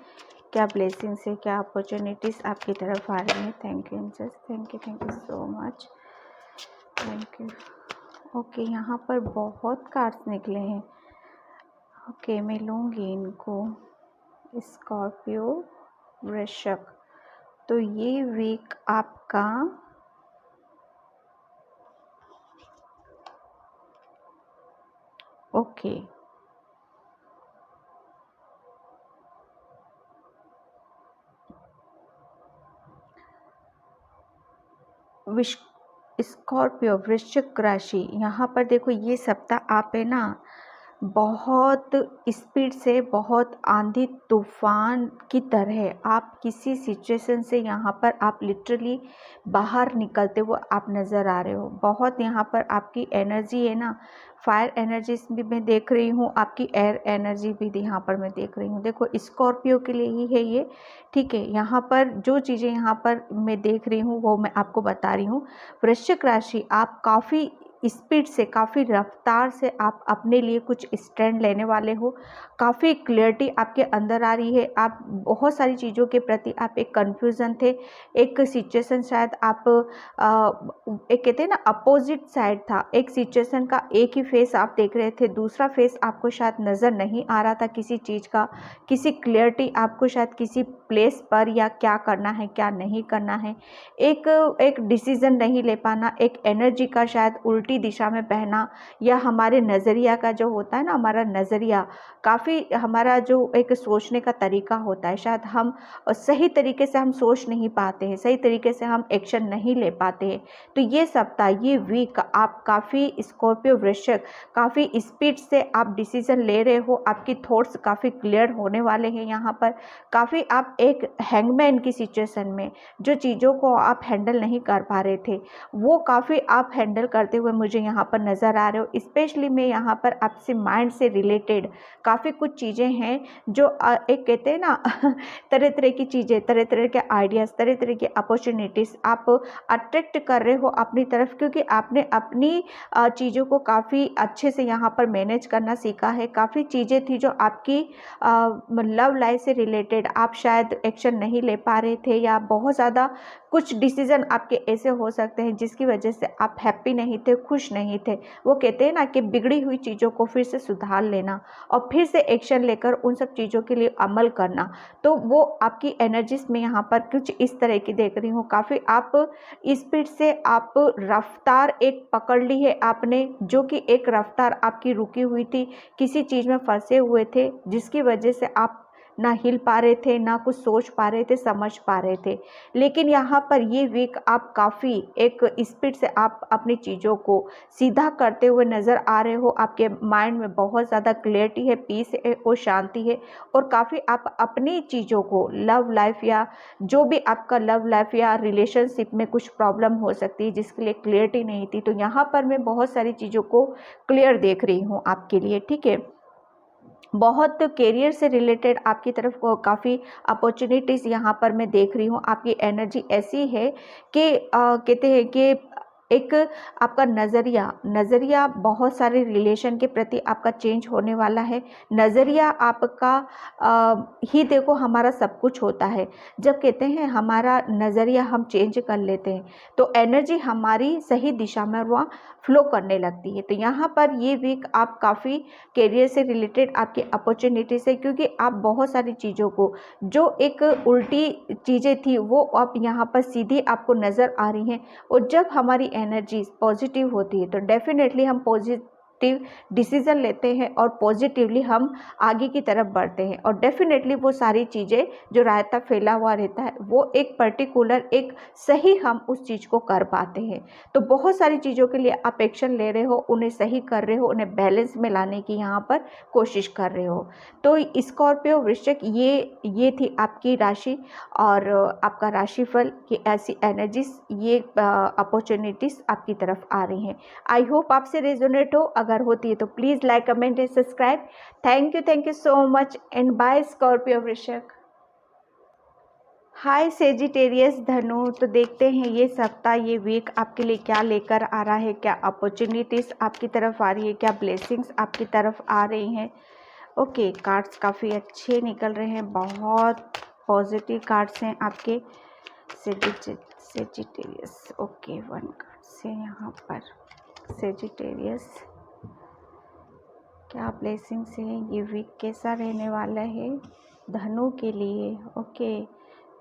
क्या ब्लेसिंग्स है, क्या अपॉर्चुनिटीज़ आपकी तरफ आ रही हैं। Thank you angels, thank you so much, thank you. Okay, यहाँ पर बहुत कार्ड्स निकले हैं। ओके, मैं लूँगी इनको। स्कॉर्पियो, वृश्चिक, तो ये वीक आपका ओके, स्कॉर्पियो, वृश्चिक राशि, यहाँ पर देखो, ये सप्ताह आप है ना बहुत स्पीड से, बहुत आंधी तूफान की तरह आप किसी सिचुएशन से यहाँ पर आप लिटरली बाहर निकलते हुए आप नज़र आ रहे हो। बहुत यहाँ पर आपकी एनर्जी है ना, फायर एनर्जी भी मैं देख रही हूँ, आपकी एयर एनर्जी भी यहाँ पर मैं देख रही हूँ। देखो स्कॉर्पियो के लिए ही है ये, ठीक है। यहाँ पर जो चीज़ें यहाँ पर मैं देख रही हूँ वो मैं आपको बता रही हूँ। वृश्चिक राशि, आप काफ़ी स्पीड से, काफ़ी रफ्तार से आप अपने लिए कुछ स्टैंड लेने वाले हो। काफ़ी क्लियरिटी आपके अंदर आ रही है। आप बहुत सारी चीज़ों के प्रति आप एक कन्फ्यूज़न थे, एक सिचुएशन शायद आप एक कहते हैं ना अपोजिट साइड था, एक सिचुएशन का एक ही फेस आप देख रहे थे, दूसरा फेस आपको शायद नज़र नहीं आ रहा था किसी चीज़ का, किसी क्लियरिटी आपको शायद किसी प्लेस पर या क्या करना है क्या नहीं करना है, एक डिसीज़न नहीं ले पाना, एक एनर्जी का शायद उल्टी दिशा में बहना, या हमारे नज़रिया का जो होता है ना, हमारा नज़रिया काफ़ी, हमारा जो एक सोचने का तरीका होता है, शायद हम सही तरीके से हम सोच नहीं पाते हैं, सही तरीके से हम एक्शन नहीं ले पाते हैं। तो ये सप्ताह, ये वीक आप काफ़ी स्कॉर्पियो वृश्चिक काफ़ी स्पीड से आप डिसीज़न ले रहे हो, आपकी थॉट्स काफ़ी क्लियर होने वाले हैं। यहाँ पर काफ़ी आप एक हैंगमैन की सिचुएशन में, जो चीज़ों को आप हैंडल नहीं कर पा रहे थे वो काफ़ी आप हैंडल करते हुए मुझे यहाँ पर नज़र आ रहे हो। स्पेशली मैं यहाँ पर आपसे माइंड से रिलेटेड काफ़ी कुछ चीज़ें हैं जो एक कहते हैं ना तरह तरह की चीज़ें, तरह तरह के आइडियाज़, तरह तरह की अपॉर्चुनिटीज़ आप अट्रैक्ट कर रहे हो अपनी तरफ, क्योंकि आपने अपनी चीज़ों को काफ़ी अच्छे से यहाँ पर मैनेज करना सीखा है। काफ़ी चीज़ें थी जो आपकी लव लाइफ से रिलेटेड आप शायद एक्शन नहीं ले पा रहे थे, या बहुत ज़्यादा कुछ डिसीज़न आपके ऐसे हो सकते हैं जिसकी वजह से आप हैप्पी नहीं थे, खुश नहीं थे। वो कहते हैं ना कि बिगड़ी हुई चीज़ों को फिर से सुधार लेना और फिर से एक्शन लेकर उन सब चीज़ों के लिए अमल करना। तो वो आपकी एनर्जीज में यहाँ पर कुछ इस तरह की देख रही हूँ। काफ़ी आप स्पीड से आप रफ्तार एक पकड़ ली है आपने, जो कि एक रफ्तार आपकी रुकी हुई थी, किसी चीज़ में फंसे हुए थे जिसकी वजह से आप ना हिल पा रहे थे, ना कुछ सोच पा रहे थे, समझ पा रहे थे। लेकिन यहाँ पर ये वीक आप काफ़ी एक स्पीड से आप अपनी चीज़ों को सीधा करते हुए नज़र आ रहे हो। आपके माइंड में बहुत ज़्यादा क्लियरिटी है, पीस है और शांति है, और काफ़ी आप अपनी चीज़ों को लव लाइफ या जो भी आपका लव लाइफ या रिलेशनशिप में कुछ प्रॉब्लम हो सकती है जिसके लिए क्लियरिटी नहीं थी, तो यहाँ पर मैं बहुत सारी चीज़ों को क्लियर देख रही हूँ आपके लिए, ठीक है। बहुत करियर से रिलेटेड आपकी तरफ को काफ़ी अपॉर्चुनिटीज़ यहाँ पर मैं देख रही हूँ। आपकी एनर्जी ऐसी है कि कहते हैं कि एक आपका नज़रिया बहुत सारे रिलेशन के प्रति आपका चेंज होने वाला है। नज़रिया आपका ही देखो हमारा सब कुछ होता है। जब कहते हैं हमारा नज़रिया हम चेंज कर लेते हैं तो एनर्जी हमारी सही दिशा में वहाँ फ्लो करने लगती है। तो यहाँ पर ये वीक आप काफ़ी करियर से रिलेटेड आपकी अपॉर्चुनिटीज़ है, क्योंकि आप बहुत सारी चीज़ों को, जो एक उल्टी चीज़ें थी वो अब यहाँ पर सीधी आपको नज़र आ रही हैं। और जब हमारी एनर्जी पॉजिटिव होती है तो डेफिनेटली हम पॉजिटिव डिसीज़न लेते हैं और पॉजिटिवली हम आगे की तरफ बढ़ते हैं, और डेफिनेटली वो सारी चीज़ें जो रायता फैला हुआ रहता है वो एक पर्टिकुलर एक सही हम उस चीज़ को कर पाते हैं। तो बहुत सारी चीज़ों के लिए आप एक्शन ले रहे हो, उन्हें सही कर रहे हो, उन्हें बैलेंस में लाने की यहाँ पर कोशिश कर रहे हो। तो स्कॉर्पियो वृश्चिक ये थी आपकी राशि और आपका राशिफल की ऐसी एनर्जीज, ये अपॉर्चुनिटीज़ आपकी तरफ आ रही हैं। आई होप आपसे रेजोनेट हो। अगर होती है तो please like, comment and subscribe. Thank you so much and bye Scorpio वृश्चिक। हाय सेजिटेरियस धनु, तो देखते हैं ये सप्ताह, ये वीक आपके लिए क्या लेकर आ रहा है, क्या अपॉर्चुनिटीज़ आपकी तरफ आ रही है, क्या ब्लेसिंग्स आपकी तरफ आ रही हैं। ओके, कार्ड्स काफ़ी अच्छे निकल रहे हैं, बहुत पॉजिटिव कार्ड्स हैं आपके सेजिटेरियस। ओके, वन कार्ड से यहाँ पर सेजिटेरियस, क्या ब्लेसिंग्स हैं, ये वीक कैसा रहने वाला है धनु के लिए। ओके,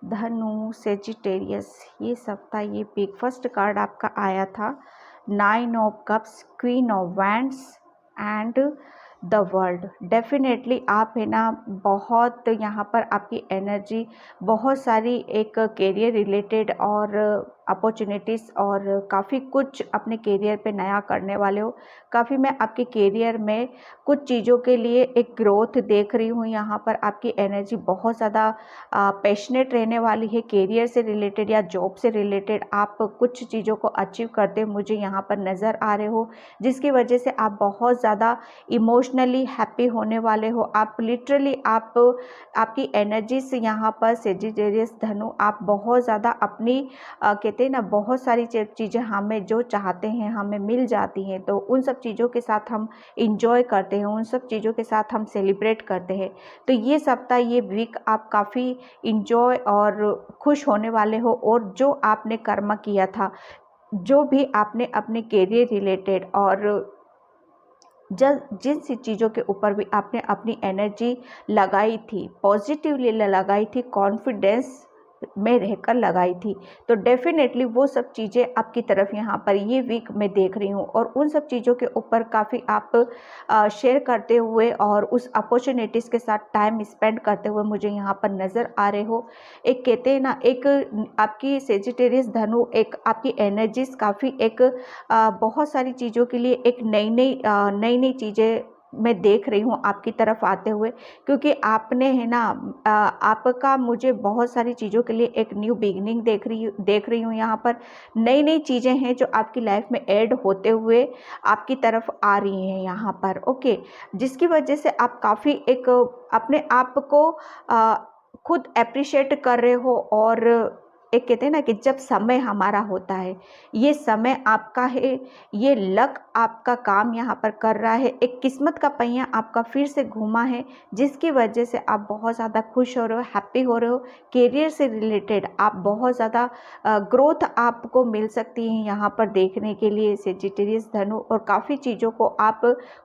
धनु सेजिटेरियस, ये सप्ताह ये वीक, फर्स्ट कार्ड आपका आया था 9 of cups, queen of wands and the world. Definitely आप है ना बहुत यहाँ पर आपकी एनर्जी बहुत सारी एक करियर रिलेटेड और अपॉर्चुनिटीज़ और काफ़ी कुछ अपने करियर पे नया करने वाले हो। काफ़ी मैं आपके करियर में कुछ चीज़ों के लिए एक ग्रोथ देख रही हूँ। यहाँ पर आपकी एनर्जी बहुत ज़्यादा पैशनेट रहने वाली है। करियर से रिलेटेड या जॉब से रिलेटेड आप कुछ चीज़ों को अचीव करते हुए मुझे यहाँ पर नज़र आ रहे हो, जिसकी वजह से आप बहुत ज़्यादा इमोशनली हैप्पी होने वाले हो। आप लिटरली आपकी एनर्जी से यहाँ पर सेजिटेरियस धनु आप बहुत ज़्यादा अपनी कहते हैं ना बहुत सारी चीज़ें हमें जो चाहते हैं हमें मिल जाती हैं, तो उन सब चीज़ों के साथ हम इंजॉय करते हैं, उन सब चीज़ों के साथ हम सेलिब्रेट करते हैं। तो ये सप्ताह ये वीक आप काफ़ी इंजॉय और खुश होने वाले हो। और जो आपने कर्म किया था, जो भी आपने अपने करियर रिलेटेड और जिन सी चीज़ों के ऊपर भी आपने अपनी एनर्जी लगाई थी, पॉजिटिवली लगाई थी, कॉन्फिडेंस में रहकर लगाई थी, तो डेफिनेटली वो सब चीज़ें आपकी तरफ यहाँ पर ये वीक मैं देख रही हूँ। और उन सब चीज़ों के ऊपर काफ़ी आप शेयर करते हुए और उस अपॉर्चुनिटीज़ के साथ टाइम स्पेंड करते हुए मुझे यहाँ पर नज़र आ रहे हो। एक कहते हैं ना एक आपकी सेजिटेरियस धनु एक आपकी एनर्जीज काफ़ी एक बहुत सारी चीज़ों के लिए एक नई चीज़ें मैं देख रही हूँ आपकी तरफ आते हुए, क्योंकि आपने है ना आपका मुझे बहुत सारी चीज़ों के लिए एक न्यू बिगिनिंग देख रही हूँ। यहाँ पर नई चीज़ें हैं जो आपकी लाइफ में ऐड होते हुए आपकी तरफ आ रही हैं यहाँ पर। ओके, जिसकी वजह से आप काफ़ी एक अपने आप को खुद अप्रिशिएट कर रहे हो। और एक कहते हैं ना कि जब समय हमारा होता है, ये समय आपका है, ये लक आपका काम यहाँ पर कर रहा है, एक किस्मत का पहिया आपका फिर से घूमा है, जिसकी वजह से आप बहुत ज़्यादा खुश हो रहे हो, हैप्पी हो रहे हो। करियर से रिलेटेड आप बहुत ज़्यादा ग्रोथ आपको मिल सकती है यहाँ पर देखने के लिए सेजिटेरियस धनु। और काफ़ी चीज़ों को आप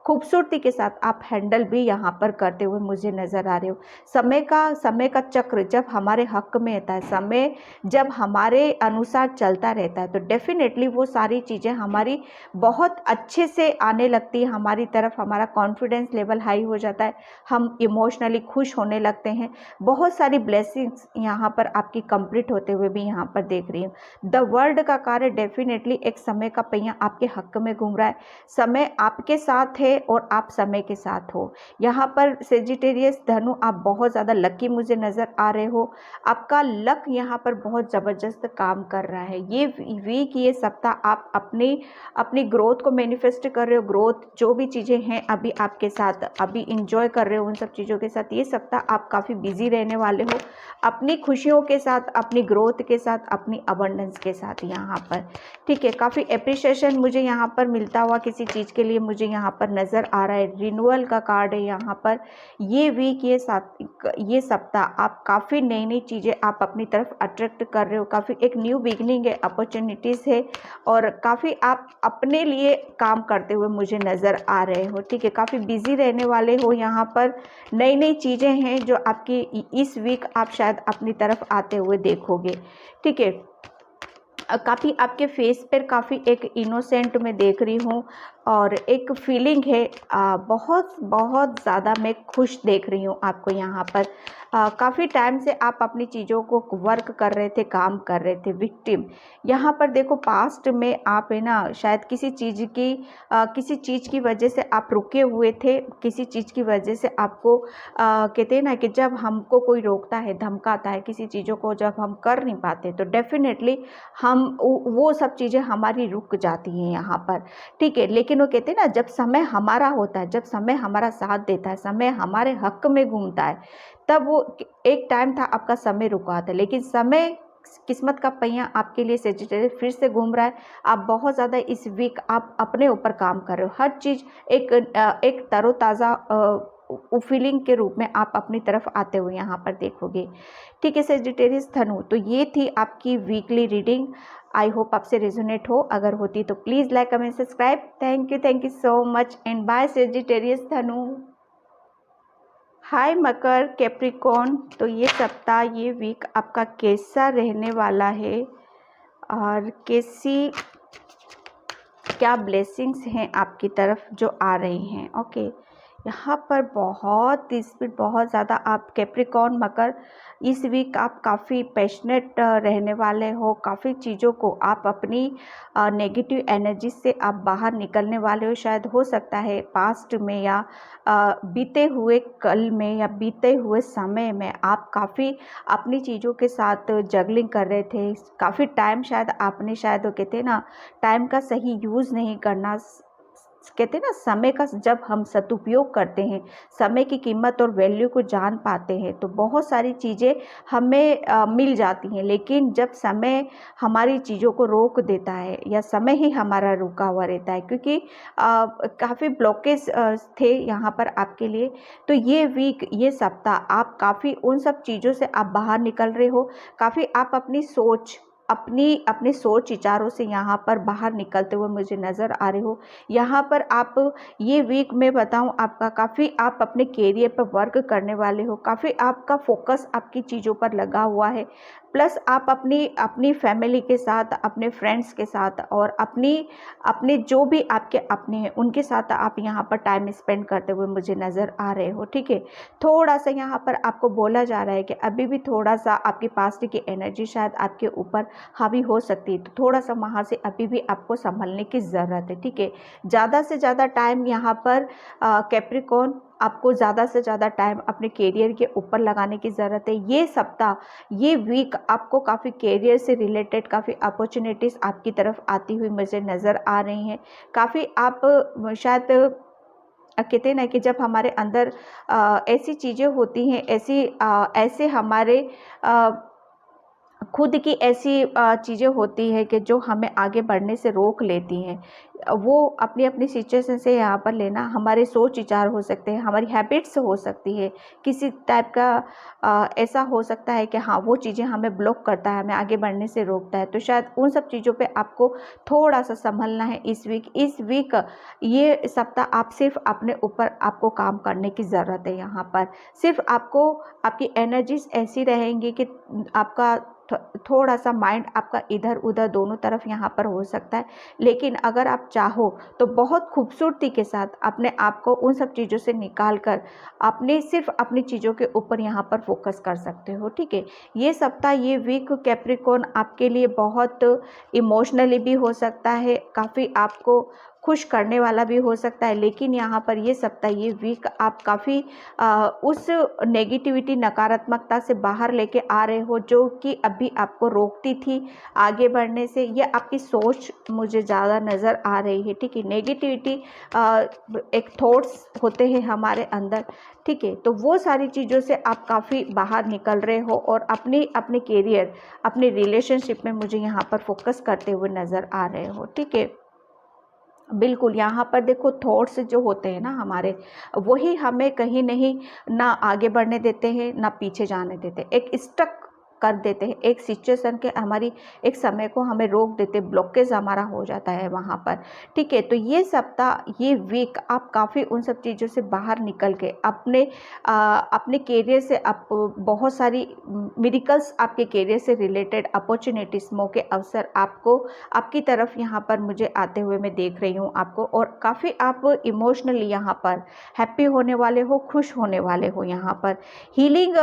खूबसूरती के साथ आप हैंडल भी यहाँ पर करते हुए मुझे नज़र आ रहे हो। समय का चक्र जब हमारे हक में रहता है, समय जब हमारे अनुसार चलता रहता है, तो डेफिनेटली वो सारी चीज़ें हमारी बहुत अच्छे से आने लगती है हमारी तरफ। हमारा कॉन्फिडेंस लेवल हाई हो जाता है, हम इमोशनली खुश होने लगते हैं। बहुत सारी ब्लेसिंग्स यहाँ पर आपकी कंप्लीट होते हुए भी यहाँ पर देख रही हूँ। द वर्ल्ड का कार्य डेफिनेटली एक समय का पहिया आपके हक में घूम रहा है। समय आपके साथ है और आप समय के साथ हो। यहाँ पर सेजिटेरियस धनु आप बहुत ज़्यादा लकी मुझे नज़र आ रहे हो। आपका लक यहाँ पर बहुत ज़बरदस्त काम कर रहा है। ये वीक ये सप्ताह आप अपनी ग्रोथ को मैनिफेस्ट कर रहे हो। ग्रोथ जो भी चीज़ें हैं अभी आपके साथ अभी इंजॉय कर रहे हो उन सब चीज़ों के साथ। ये सप्ताह आप काफ़ी बिजी रहने वाले हो अपनी खुशियों के साथ, अपनी ग्रोथ के साथ, अपनी अबंडेंस के साथ यहाँ पर। ठीक है, काफ़ी एप्रिसिएशन मुझे यहाँ पर मिलता हुआ किसी चीज़ के लिए मुझे यहाँ पर नज़र आ रहा है। रिन्यूअल का कार्ड है यहाँ पर। ये वीक ये सप्ताह आप काफ़ी नई चीज़ें आप अपनी तरफ अट्रैक्ट कर रहे हो। काफ़ी एक न्यू बिगनिंग है, अपॉर्चुनिटीज़ है और काफ़ी आप अपने लिए काम करते हुए मुझे नज़र आ रहे हो। ठीक है, काफ़ी बिजी रहने वाले हो यहाँ पर। नई चीज़ें हैं जो आपकी इस वीक आप शायद अपनी तरफ आते हुए देखोगे। ठीक है, काफ़ी आपके फेस पर काफ़ी एक इनोसेंट मैं देख रही हूँ और एक फीलिंग है बहुत बहुत ज़्यादा मैं खुश देख रही हूँ आपको यहाँ पर। काफ़ी टाइम से आप अपनी चीज़ों को वर्क कर रहे थे, काम कर रहे थे। विक्टिम यहाँ पर देखो, पास्ट में आप है ना शायद किसी चीज़ की वजह से आप रुके हुए थे, किसी चीज़ की वजह से आपको कहते हैं ना कि जब हमको कोई रोकता है, धमकाता है, किसी चीज़ों को जब हम कर नहीं पाते तो डेफिनेटली हम वो सब चीज़ें हमारी रुक जाती हैं यहाँ पर। ठीक है, लेकिन वो कहते हैं ना जब समय हमारा होता है, जब समय हमारा साथ देता है, समय हमारे हक में घूमता है, तब वो एक टाइम था आपका समय रुका था, लेकिन समय किस्मत का पहिया आपके लिए सेजिटेरियस फिर से घूम रहा है। आप बहुत ज़्यादा इस वीक आप अपने ऊपर काम कर रहे हो। हर चीज़ एक तरोताज़ा फीलिंग के रूप में आप अपनी तरफ आते हुए यहाँ पर देखोगे। ठीक है सेजिटेरियस धनु, तो ये थी आपकी वीकली रीडिंग। आई होप आपसे रेजोनेट हो। अगर होती तो please like comment subscribe. Thank you so much and bye Sagittarius धनु। हाय मकर कैप्रिकॉर्न, तो ये सप्ताह ये वीक आपका कैसा रहने वाला है और क्या ब्लेसिंग्स हैं आपकी तरफ जो आ रही हैं। ओके, यहाँ पर बहुत स्पीड, बहुत ज़्यादा आप कैप्रिकॉर्न मकर इस वीक आप काफ़ी पैशनेट रहने वाले हो। काफ़ी चीज़ों को आप अपनी नेगेटिव एनर्जी से आप बाहर निकलने वाले हो। शायद हो सकता है पास्ट में या बीते हुए कल में या बीते हुए समय में आप काफ़ी अपनी चीज़ों के साथ जगलिंग कर रहे थे। काफ़ी टाइम शायद आपने शायद वो कहते हैं ना, टाइम का सही यूज़ नहीं करना, कहते हैं ना समय का जब हम सदुपयोग करते हैं, समय की कीमत और वैल्यू को जान पाते हैं, तो बहुत सारी चीज़ें हमें मिल जाती हैं। लेकिन जब समय हमारी चीज़ों को रोक देता है या समय ही हमारा रुका हुआ रहता है, क्योंकि काफ़ी ब्लॉकेज थे यहाँ पर आपके लिए। तो ये वीक, ये सप्ताह आप काफ़ी उन सब चीज़ों से आप बाहर निकल रहे हो। काफ़ी आप अपनी सोच विचारों से यहाँ पर बाहर निकलते हुए मुझे नज़र आ रहे हो। यहाँ पर आप ये वीक में बताऊँ आपका काफ़ी आप अपने करियर पर वर्क करने वाले हो। काफ़ी आपका फोकस आपकी चीज़ों पर लगा हुआ है। प्लस आप अपनी फैमिली के साथ, अपने फ्रेंड्स के साथ और अपने जो भी आपके अपने हैं उनके साथ आप यहाँ पर टाइम स्पेंड करते हुए मुझे नज़र आ रहे हो। ठीक है, थोड़ा सा यहाँ पर आपको बोला जा रहा है कि अभी भी थोड़ा सा आपके पास्ट की एनर्जी शायद आपके ऊपर हावी हो सकती है, तो थोड़ा सा वहाँ से अभी भी आपको संभलने की ज़रूरत है। ठीक है, ज़्यादा से ज़्यादा टाइम यहाँ पर कैप्रिकॉर्न आपको ज़्यादा से ज़्यादा टाइम अपने करियर के ऊपर लगाने की ज़रूरत है। ये सप्ताह, ये वीक आपको काफ़ी करियर से रिलेटेड काफ़ी अपॉर्चुनिटीज़ आपकी तरफ आती हुई मुझे नज़र आ रही हैं। काफ़ी आप शायद कहते हैं ना कि जब हमारे अंदर ऐसी चीज़ें होती हैं, ऐसे हमारे खुद की ऐसी चीज़ें होती हैं कि जो हमें आगे बढ़ने से रोक लेती हैं। वो अपनी अपनी सिचुएशन से यहाँ पर लेना, हमारे सोच विचार हो सकते हैं, हमारी हैबिट्स हो सकती है, किसी टाइप का ऐसा हो सकता है कि हाँ, वो चीज़ें हमें ब्लॉक करता है, हमें आगे बढ़ने से रोकता है। तो शायद उन सब चीज़ों पे आपको थोड़ा सा संभलना है इस वीक ये सप्ताह आप सिर्फ अपने ऊपर आपको काम करने की ज़रूरत है। यहाँ पर सिर्फ आपको आपकी एनर्जीज ऐसी रहेंगी कि आपका थोड़ा सा माइंड आपका इधर उधर दोनों तरफ यहाँ पर हो सकता है। लेकिन अगर आप चाहो तो बहुत खूबसूरती के साथ अपने आप को उन सब चीज़ों से निकाल कर सिर्फ अपनी चीज़ों के ऊपर यहाँ पर फोकस कर सकते हो। ठीक है, ये सप्ताह, ये वीक कैप्रिकॉर्न आपके लिए बहुत इमोशनली भी हो सकता है, काफ़ी आपको खुश करने वाला भी हो सकता है। लेकिन यहाँ पर ये सप्ताह, ये वीक आप काफ़ी उस नेगेटिविटी, नकारात्मकता से बाहर लेके आ रहे हो जो कि अभी आपको रोकती थी आगे बढ़ने से। ये आपकी सोच मुझे ज़्यादा नज़र आ रही है। ठीक है, नेगेटिविटी एक थॉट्स होते हैं हमारे अंदर। ठीक है, तो वो सारी चीज़ों से आप काफ़ी बाहर निकल रहे हो और अपने करियर, अपने रिलेशनशिप में मुझे यहाँ पर फोकस करते हुए नज़र आ रहे हो। ठीक है, बिल्कुल, यहाँ पर देखो थॉट्स जो होते हैं ना हमारे, वही हमें कहीं नहीं ना आगे बढ़ने देते हैं ना पीछे जाने देते, एक स्टक कर देते हैं, एक सिचुएशन के हमारी एक समय को हमें रोक देते, ब्लॉकेज हमारा हो जाता है वहाँ पर। ठीक है, तो ये सप्ताह, ये वीक आप काफ़ी उन सब चीज़ों से बाहर निकल के अपने करियर से आप बहुत सारी मिरेकल्स, आपके करियर से रिलेटेड अपॉर्चुनिटीज़, मौके, अवसर आपको आपकी तरफ यहाँ पर मुझे आते हुए मैं देख रही हूँ आपको। और काफ़ी आप इमोशनली यहाँ पर हैप्पी होने वाले हो, खुश होने वाले हो। यहाँ पर हीलिंग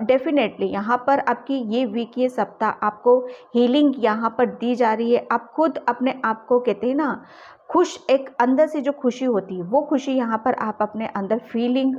डेफिनेटली यहाँ पर आपकी ये वीक, ये सप्ताह आपको हीलिंग यहाँ पर दी जा रही है। आप खुद अपने आप को कहते हैं ना खुश, एक अंदर से जो खुशी होती है वो खुशी यहाँ पर आप अपने अंदर फीलिंग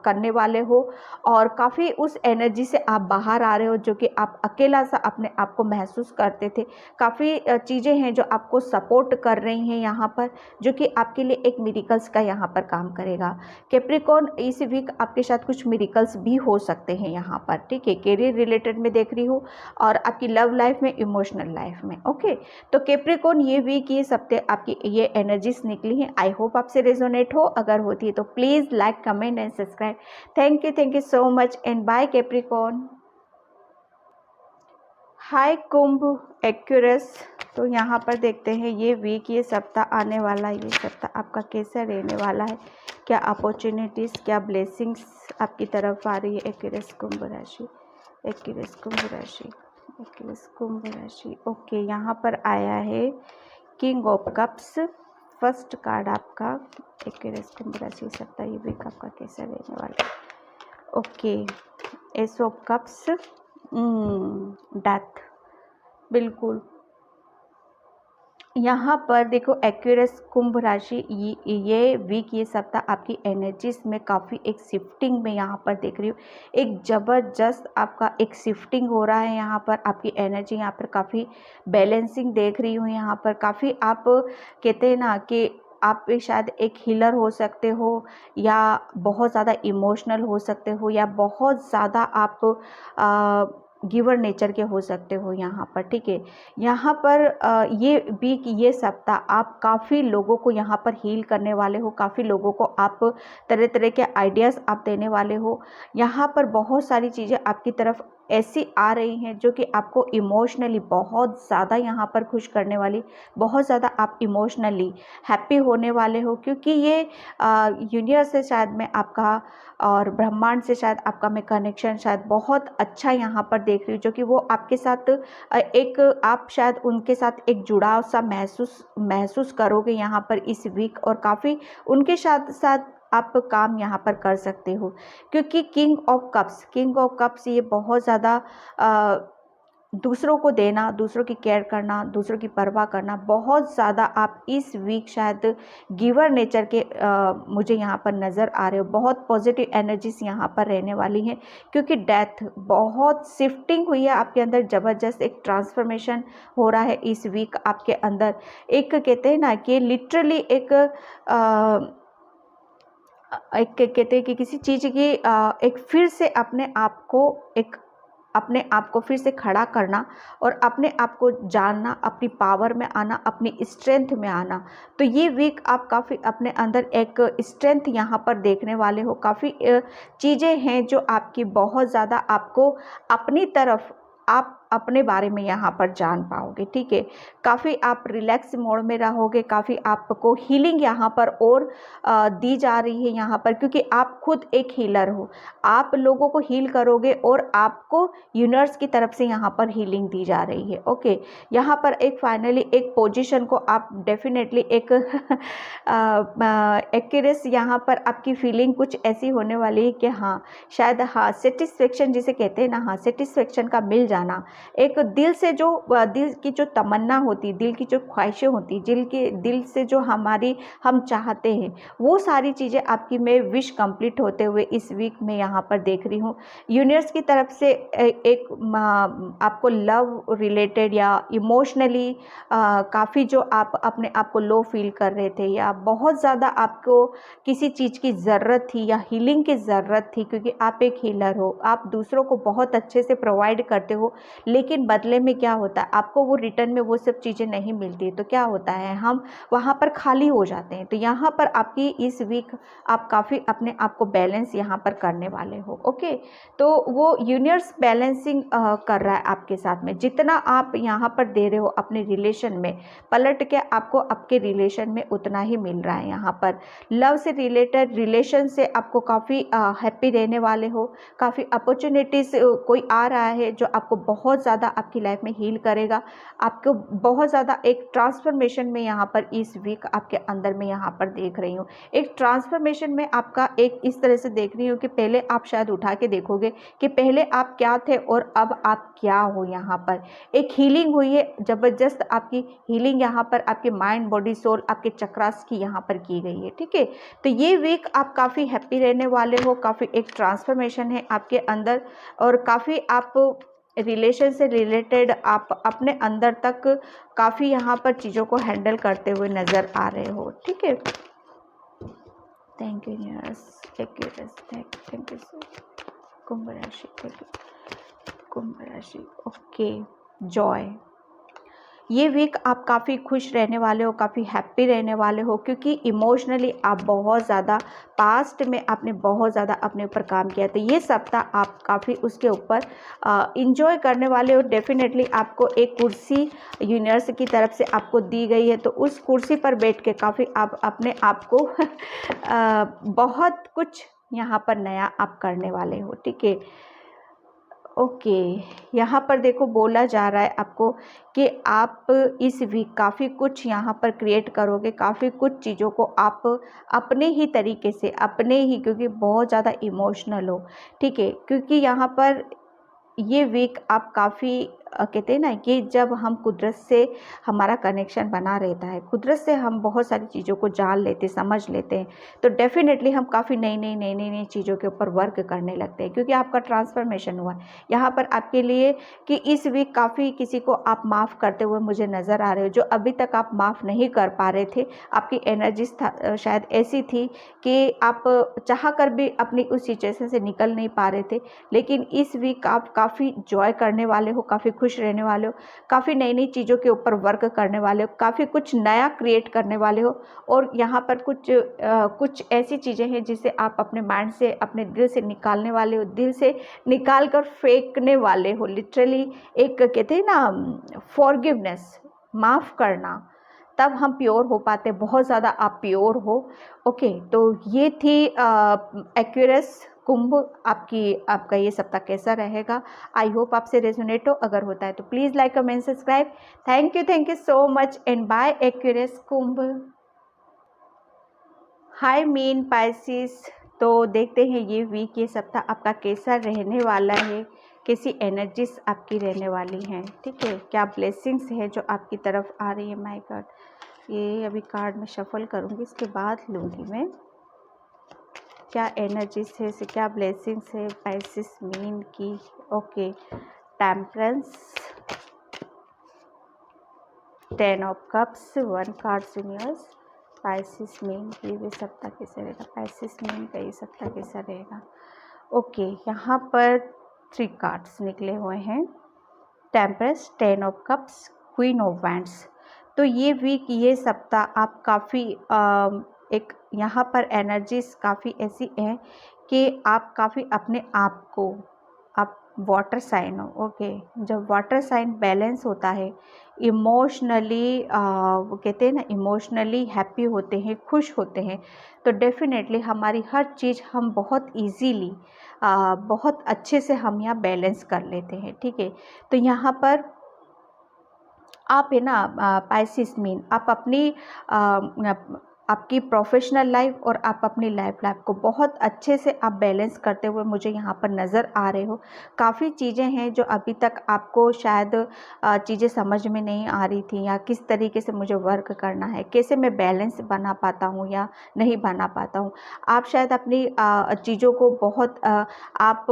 करने वाले हो और काफ़ी उस एनर्जी से आप बाहर आ रहे हो जो कि आप अकेला सा अपने आप को महसूस करते थे। काफ़ी चीज़ें हैं जो आपको सपोर्ट कर रही हैं यहाँ पर, जो कि आपके लिए एक मिरेकल्स का यहाँ पर काम करेगा। कैप्रिकॉर्न, इस वीक आपके साथ कुछ मिरेकल्स भी हो सकते हैं यहाँ पर। ठीक है, करियर रिलेटेड में देख रही हूँ और आपकी लव लाइफ में, इमोशनल लाइफ में। ओके, तो कैप्रिकॉर्न ये वीक, ये सप्ताह आपकी ये एनर्जीज निकली हैं। आई होप आपसे रेजोनेट हो। अगर होती है तो please like, comment and subscribe. Thank you so much and bye Capricorn. Hi कुंभ एक्यूरस, तो यहाँ पर देखते हैं ये वीक, ये सप्ताह आने वाला, ये सप्ताह आपका कैसा रहने वाला है। क्या अपॉर्चुनिटीज़, क्या ब्लेसिंग्स आपकी तरफ आ रही है। एक्यूरस कुंभ राशि, एक्यूरस कुंभ राशि, एक्यूरस कुंभ राशि। ओके, यहाँ पर आया है king of cups, first card आपका एक्वेरियस कुंभ राशि सप्ताह ये वीक आपका कैसा रहने वाला है। Okay, S of cups, death, बिल्कुल यहाँ पर देखो एक्वेरियस कुंभ राशि ये वीक, ये सप्ताह आपकी एनर्जीज में काफ़ी एक शिफ्टिंग में यहाँ पर देख रही हूँ। एक ज़बरदस्त आपका एक शिफ्टिंग हो रहा है यहाँ पर, आपकी एनर्जी यहाँ पर काफ़ी बैलेंसिंग देख रही हूँ। यहाँ पर काफ़ी आप कहते हैं ना कि आप शायद एक हीलर हो सकते हो, या बहुत ज़्यादा इमोशनल हो सकते हो, या बहुत ज़्यादा आप गिवर नेचर के हो सकते हो यहाँ पर। ठीक है, यहाँ पर ये वीक, ये सप्ताह आप काफ़ी लोगों को यहाँ पर हील करने वाले हो, काफ़ी लोगों को आप तरह तरह के आइडियाज़ आप देने वाले हो। यहाँ पर बहुत सारी चीज़ें आपकी तरफ ऐसी आ रही हैं जो कि आपको इमोशनली बहुत ज़्यादा यहाँ पर खुश करने वाली, बहुत ज़्यादा आप इमोशनली हैप्पी होने वाले हो, क्योंकि ये यूनिवर्स से शायद मैं आपका और ब्रह्मांड से शायद आपका मैं कनेक्शन शायद बहुत अच्छा यहाँ पर देख रही हूँ, जो कि वो आपके साथ एक आप शायद उनके साथ एक जुड़ाव सा महसूस करोगे यहाँ पर इस वीक, और काफ़ी उनके साथ साथ आप काम यहाँ पर कर सकते हो, क्योंकि किंग ऑफ कप्स ये बहुत ज़्यादा दूसरों को देना, दूसरों की केयर करना, दूसरों की परवाह करना, बहुत ज़्यादा आप इस वीक शायद गिवर नेचर के मुझे यहाँ पर नज़र आ रहे हो। बहुत पॉजिटिव एनर्जीज यहाँ पर रहने वाली हैं, क्योंकि डेथ बहुत शिफ्टिंग हुई है आपके अंदर, ज़बरदस्त एक ट्रांसफॉर्मेशन हो रहा है इस वीक आपके अंदर। एक कहते हैं ना कि लिटरली एक कहते हैं कि किसी चीज़ की एक फिर से अपने आप को फिर से खड़ा करना, और अपने आप को जानना, अपनी पावर में आना, अपनी स्ट्रेंथ में आना। तो ये वीक आप काफ़ी अपने अंदर एक स्ट्रेंथ यहाँ पर देखने वाले हो। काफ़ी चीज़ें हैं जो आपकी बहुत ज़्यादा आपको अपनी तरफ आप अपने बारे में यहाँ पर जान पाओगे। ठीक है, काफ़ी आप रिलैक्स मोड में रहोगे, काफ़ी आपको हीलिंग यहाँ पर और दी जा रही है यहाँ पर, क्योंकि आप खुद एक हीलर हो, आप लोगों को हील करोगे और आपको यूनिवर्स की तरफ से यहाँ पर हीलिंग दी जा रही है। ओके, यहाँ पर एक फाइनली एक पोजीशन को आप डेफिनेटली एक एक्यूरेस यहाँ पर आपकी फीलिंग कुछ ऐसी होने वाली है कि हाँ शायद, हाँ सेटिस्फेक्शन जिसे कहते हैं ना, हाँ सेटिस्फेक्शन का मिल जाना, एक दिल से जो दिल की जो तमन्ना होती, दिल की जो ख्वाहिशें होती, दिल से जो हम चाहते हैं, वो सारी चीज़ें आपकी मैं विश कंप्लीट होते हुए इस वीक में यहाँ पर देख रही हूँ। यूनिवर्स की तरफ से एक आपको लव रिलेटेड या इमोशनली काफ़ी जो आप अपने आप को लो फील कर रहे थे, या बहुत ज़्यादा आपको किसी चीज़ की ज़रूरत थी या हीलिंग की ज़रूरत थी, क्योंकि आप एक हीलर हो, आप दूसरों को बहुत अच्छे से प्रोवाइड करते हो, लेकिन बदले में क्या होता है, आपको वो रिटर्न में वो सब चीज़ें नहीं मिलती, तो क्या होता है, हम वहाँ पर खाली हो जाते हैं। तो यहाँ पर आपकी इस वीक आप काफ़ी अपने आप को बैलेंस यहाँ पर करने वाले हो। ओके, तो वो यूनिवर्स बैलेंसिंग कर रहा है आपके साथ में, जितना आप यहाँ पर दे रहे हो अपने रिलेशन में, पलट के आपको आपके रिलेशन में उतना ही मिल रहा है। यहाँ पर लव से रिलेटेड रिलेशन से आपको काफ़ी हैप्पी रहने वाले हो, काफ़ी अपॉर्चुनिटीज़ कोई आ रहा है जो आपको बहुत ज़्यादा आपकी लाइफ में हील करेगा, आपको बहुत ज़्यादा एक ट्रांसफॉर्मेशन में यहाँ पर इस वीक आपके अंदर में यहाँ पर देख रही हूँ। एक ट्रांसफॉर्मेशन में आपका एक इस तरह से देख रही हूँ कि पहले आप शायद उठा के देखोगे कि पहले आप क्या थे और अब आप क्या हो। यहाँ पर एक हीलिंग हुई है, ज़बरदस्त आपकी हीलिंग यहाँ पर आपके माइंड, बॉडी, सोल, आपके चक्रास की यहाँ पर की गई है। ठीक है, तो ये वीक आप काफ़ी हैप्पी रहने वाले हो, काफ़ी एक ट्रांसफॉर्मेशन है आपके अंदर, और काफ़ी आप रिलेशन से रिलेटेड आप अपने अंदर तक काफ़ी यहाँ पर चीज़ों को हैंडल करते हुए नज़र आ रहे हो। ठीक है, thank you universe, thank you so. कुंभ राशि, कुंभ राशि, ओके, जॉय। ये वीक आप काफ़ी खुश रहने वाले हो, काफ़ी हैप्पी रहने वाले हो, क्योंकि इमोशनली आप बहुत ज़्यादा पास्ट में आपने बहुत ज़्यादा अपने ऊपर काम किया, तो ये सप्ताह आप काफ़ी उसके ऊपर इंजॉय करने वाले हो। डेफिनेटली आपको एक कुर्सी यूनिवर्स की तरफ से आपको दी गई है, तो उस कुर्सी पर बैठ के काफ़ी आप अपने आप को बहुत कुछ यहाँ पर नया आप करने वाले हो। ठीक है, ओके, यहाँ पर देखो बोला जा रहा है आपको कि आप इस वीक काफ़ी कुछ यहाँ पर क्रिएट करोगे, काफ़ी कुछ चीज़ों को आप अपने ही तरीके से, अपने ही, क्योंकि बहुत ज़्यादा इमोशनल हो, ठीक है, क्योंकि यहाँ पर ये वीक आप काफ़ी कहते हैं ना कि जब हम कुदरत से हमारा कनेक्शन बना रहता है, कुदरत से हम बहुत सारी चीज़ों को जान लेते, समझ लेते हैं, तो डेफ़िनेटली हम काफ़ी नई चीज़ों के ऊपर वर्क करने लगते हैं, क्योंकि आपका ट्रांसफॉर्मेशन हुआ है। यहाँ पर आपके लिए कि इस वीक काफ़ी किसी को आप माफ़ करते हुए मुझे नज़र आ रहे हो, जो अभी तक आप माफ़ नहीं कर पा रहे थे। आपकी एनर्जीज शायद ऐसी थी कि आप चाह कर भी अपनी उस सिचुएशन से निकल नहीं पा रहे थे, लेकिन इस वीक आप काफ़ी जॉय करने वाले हो, काफ़ी खुश रहने वाले हो, काफ़ी नई चीज़ों के ऊपर वर्क करने वाले हो, काफ़ी कुछ नया क्रिएट करने वाले हो। और यहाँ पर कुछ ऐसी चीज़ें हैं जिसे आप अपने माइंड से, अपने दिल से निकालने वाले हो, दिल से निकाल कर फेंकने वाले हो। लिटरली एक कहते हैं ना फॉरगिवनेस, माफ़ करना, तब हम प्योर हो पाते, बहुत ज़्यादा आप प्योर हो। ओके, तो ये थी एक्वेरियस कुंभ, आपका ये सप्ताह कैसा रहेगा। आई होप आपसे रेजोनेट हो, अगर होता है तो please like, comment, subscribe. Thank you so much and bye Aquarius कुंभ। हाय मीन पाइसिस, तो देखते हैं ये वीक, ये सप्ताह आपका कैसा रहने वाला है, कैसी एनर्जीज आपकी रहने वाली हैं, ठीक है, क्या ब्लेसिंग्स है जो आपकी तरफ आ रही है। माय गॉड, ये अभी कार्ड में शफल करूँगी, इसके बाद लूँगी मैं क्या एनर्जीज है, से क्या ब्लेसिंग्स है पाइसिस मीन की। Okay, temperance, 10 of cups, 1 cards universe. Pisces mean की ये सप्ताह कैसे रहेगा, पाइसिस मीन का ये सप्ताह कैसा रहेगा। ओके, यहाँ पर 3 कार्ड्स निकले हुए हैं, temperance, 10 of cups, queen of wands. तो ये वीक, ये सप्ताह आप काफ़ी एक यहाँ पर एनर्जीज काफ़ी ऐसी हैं कि आप काफ़ी अपने आप को, आप वाटर साइन हो। ओके, जब वाटर साइन बैलेंस होता है, इमोशनली वो कहते हैं ना, इमोशनली हैप्पी होते हैं, खुश होते हैं, तो डेफिनेटली हमारी हर चीज़ हम बहुत इजीली, बहुत अच्छे से हम यहाँ बैलेंस कर लेते हैं, ठीक है। तो यहाँ पर आप है ना पाइसिस मीन, आप अपनी आपकी प्रोफेशनल लाइफ और आप अपनी लाइफ को बहुत अच्छे से आप बैलेंस करते हुए मुझे यहाँ पर नज़र आ रहे हो। काफ़ी चीज़ें हैं जो अभी तक आपको शायद चीज़ें समझ में नहीं आ रही थी, या किस तरीके से मुझे वर्क करना है, कैसे मैं बैलेंस बना पाता हूँ या नहीं बना पाता हूँ। आप शायद अपनी चीज़ों को बहुत आप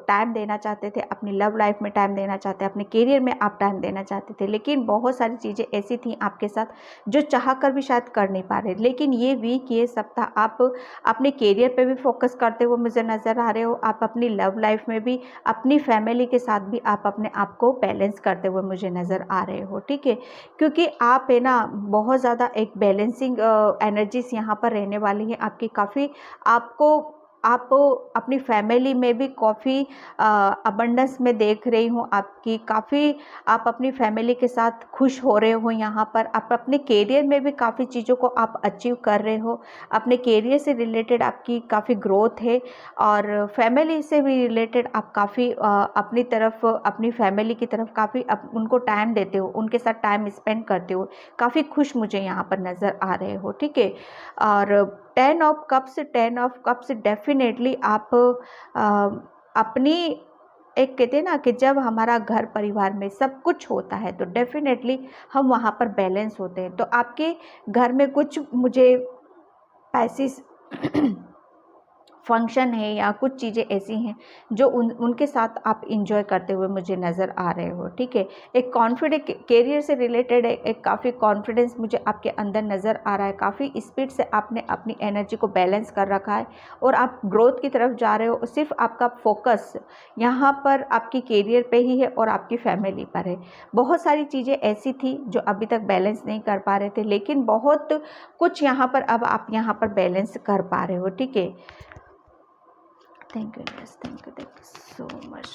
टाइम देना चाहते थे, अपनी लव लाइफ में टाइम देना चाहते, अपने करियर में आप टाइम देना चाहते थे, लेकिन बहुत सारी चीज़ें ऐसी थी आपके साथ जो चाह कर भी शायद कर नहीं पा रहे। लेकिन ये वीक, ये सप्ताह आप अपने करियर पे भी फोकस करते हुए मुझे नज़र आ रहे हो, आप अपनी लव लाइफ में भी, अपनी फैमिली के साथ भी आप अपने आप को बैलेंस करते हुए मुझे नज़र आ रहे हो, ठीक है, क्योंकि आप है ना बहुत ज़्यादा एक बैलेंसिंग एनर्जीज यहाँ पर रहने वाली है आपकी। काफ़ी आपको, आप अपनी फैमिली में भी काफ़ी अबंडेंस में देख रही हूँ आपकी, काफ़ी आप अपनी फैमिली के साथ खुश हो रहे हो। यहाँ पर आप अपने करियर में भी काफ़ी चीज़ों को आप अचीव कर रहे हो, अपने करियर से रिलेटेड आपकी काफ़ी ग्रोथ है, और फैमिली से भी रिलेटेड आप काफ़ी अपनी तरफ, अपनी फैमिली की तरफ काफ़ी उनको टाइम देते हो, उनके साथ टाइम स्पेंड करते हो, काफ़ी खुश मुझे यहाँ पर नज़र आ रहे हो, ठीक है। और 10 of cups, 10 of cups definitely आप अपनी, एक कहते हैं ना कि जब हमारा घर परिवार में सब कुछ होता है तो डेफिनेटली हम वहाँ पर बैलेंस होते हैं। तो आपके घर में कुछ मुझे पैसिस फंक्शन है या कुछ चीज़ें ऐसी हैं जो उनके साथ आप इंजॉय करते हुए मुझे नज़र आ रहे हो, ठीक है। एक कॉन्फिडेंट, करियर से रिलेटेड एक काफ़ी कॉन्फिडेंस मुझे आपके अंदर नज़र आ रहा है, काफ़ी स्पीड से आपने अपनी एनर्जी को बैलेंस कर रखा है और आप ग्रोथ की तरफ जा रहे हो। सिर्फ आपका फोकस यहाँ पर आपकी करियर पे ही है और आपकी फैमिली पर है। बहुत सारी चीज़ें ऐसी थी जो अभी तक बैलेंस नहीं कर पा रहे थे, लेकिन बहुत कुछ यहाँ पर अब आप यहाँ पर बैलेंस कर पा रहे हो, ठीक है। Thank you, yes, thank you so much.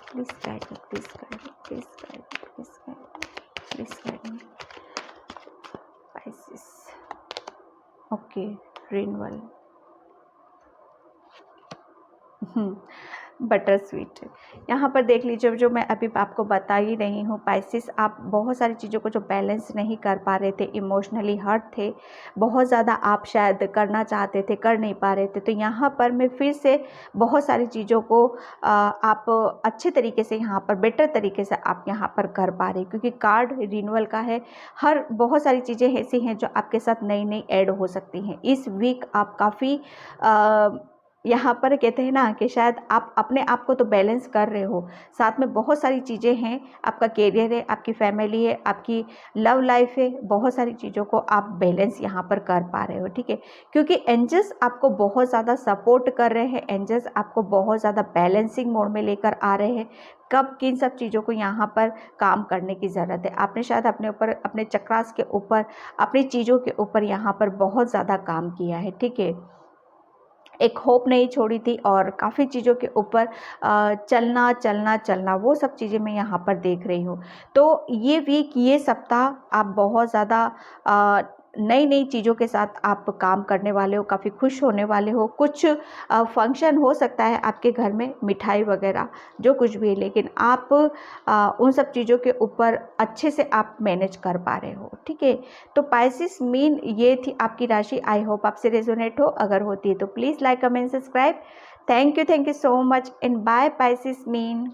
Please guide me, please guide me, please guide me, please guide me, please guide me. Pisces. Okay, renewal. Butter sweet यहाँ पर देख लीजिए, जो मैं अभी आपको बता ही रही हूँ, पाइसेस आप बहुत सारी चीज़ों को जो बैलेंस नहीं कर पा रहे थे, इमोशनली हर्ट थे, बहुत ज़्यादा आप शायद करना चाहते थे, कर नहीं पा रहे थे, तो यहाँ पर मैं फिर से बहुत सारी चीज़ों को आप अच्छे तरीके से यहाँ पर बेटर तरीके से आप यहाँ पर कर पा रहे, क्योंकि कार्ड रिन्यूअल का है। हर बहुत सारी चीज़ें ऐसी हैं जो आपके साथ नई नई ऐड हो सकती हैं। इस वीक आप काफ़ी यहाँ पर कहते हैं ना कि शायद आप अपने आप को तो बैलेंस कर रहे हो, साथ में बहुत सारी चीज़ें हैं, आपका करियर है, आपकी फैमिली है, आपकी लव लाइफ है, बहुत सारी चीज़ों को आप बैलेंस यहाँ पर कर पा रहे हो, ठीक है, क्योंकि एंजल्स आपको बहुत ज़्यादा सपोर्ट कर रहे हैं, एंजल्स आपको बहुत ज़्यादा बैलेंसिंग मोड में लेकर आ रहे हैं। कब किन सब चीज़ों को यहाँ पर काम करने की ज़रूरत है, आपने शायद अपने ऊपर, अपने चक्रास के ऊपर, अपनी चीज़ों के ऊपर यहाँ पर बहुत ज़्यादा काम किया है, ठीक है, एक होप नहीं छोड़ी थी और काफ़ी चीज़ों के ऊपर चलना चलना चलना, वो सब चीज़ें मैं यहाँ पर देख रही हूँ। तो ये वीक, ये सप्ताह आप बहुत ज़्यादा नई नई चीज़ों के साथ आप काम करने वाले हो, काफ़ी खुश होने वाले हो। कुछ फंक्शन हो सकता है आपके घर में, मिठाई वगैरह जो कुछ भी है, लेकिन आप उन सब चीज़ों के ऊपर अच्छे से आप मैनेज कर पा रहे हो, ठीक है। तो पाइसेस मीन ये थी आपकी राशि। आई होप आपसे रेजोनेट हो, अगर होती है तो please like, comment, subscribe. Thank you so much and bye Pisces mean.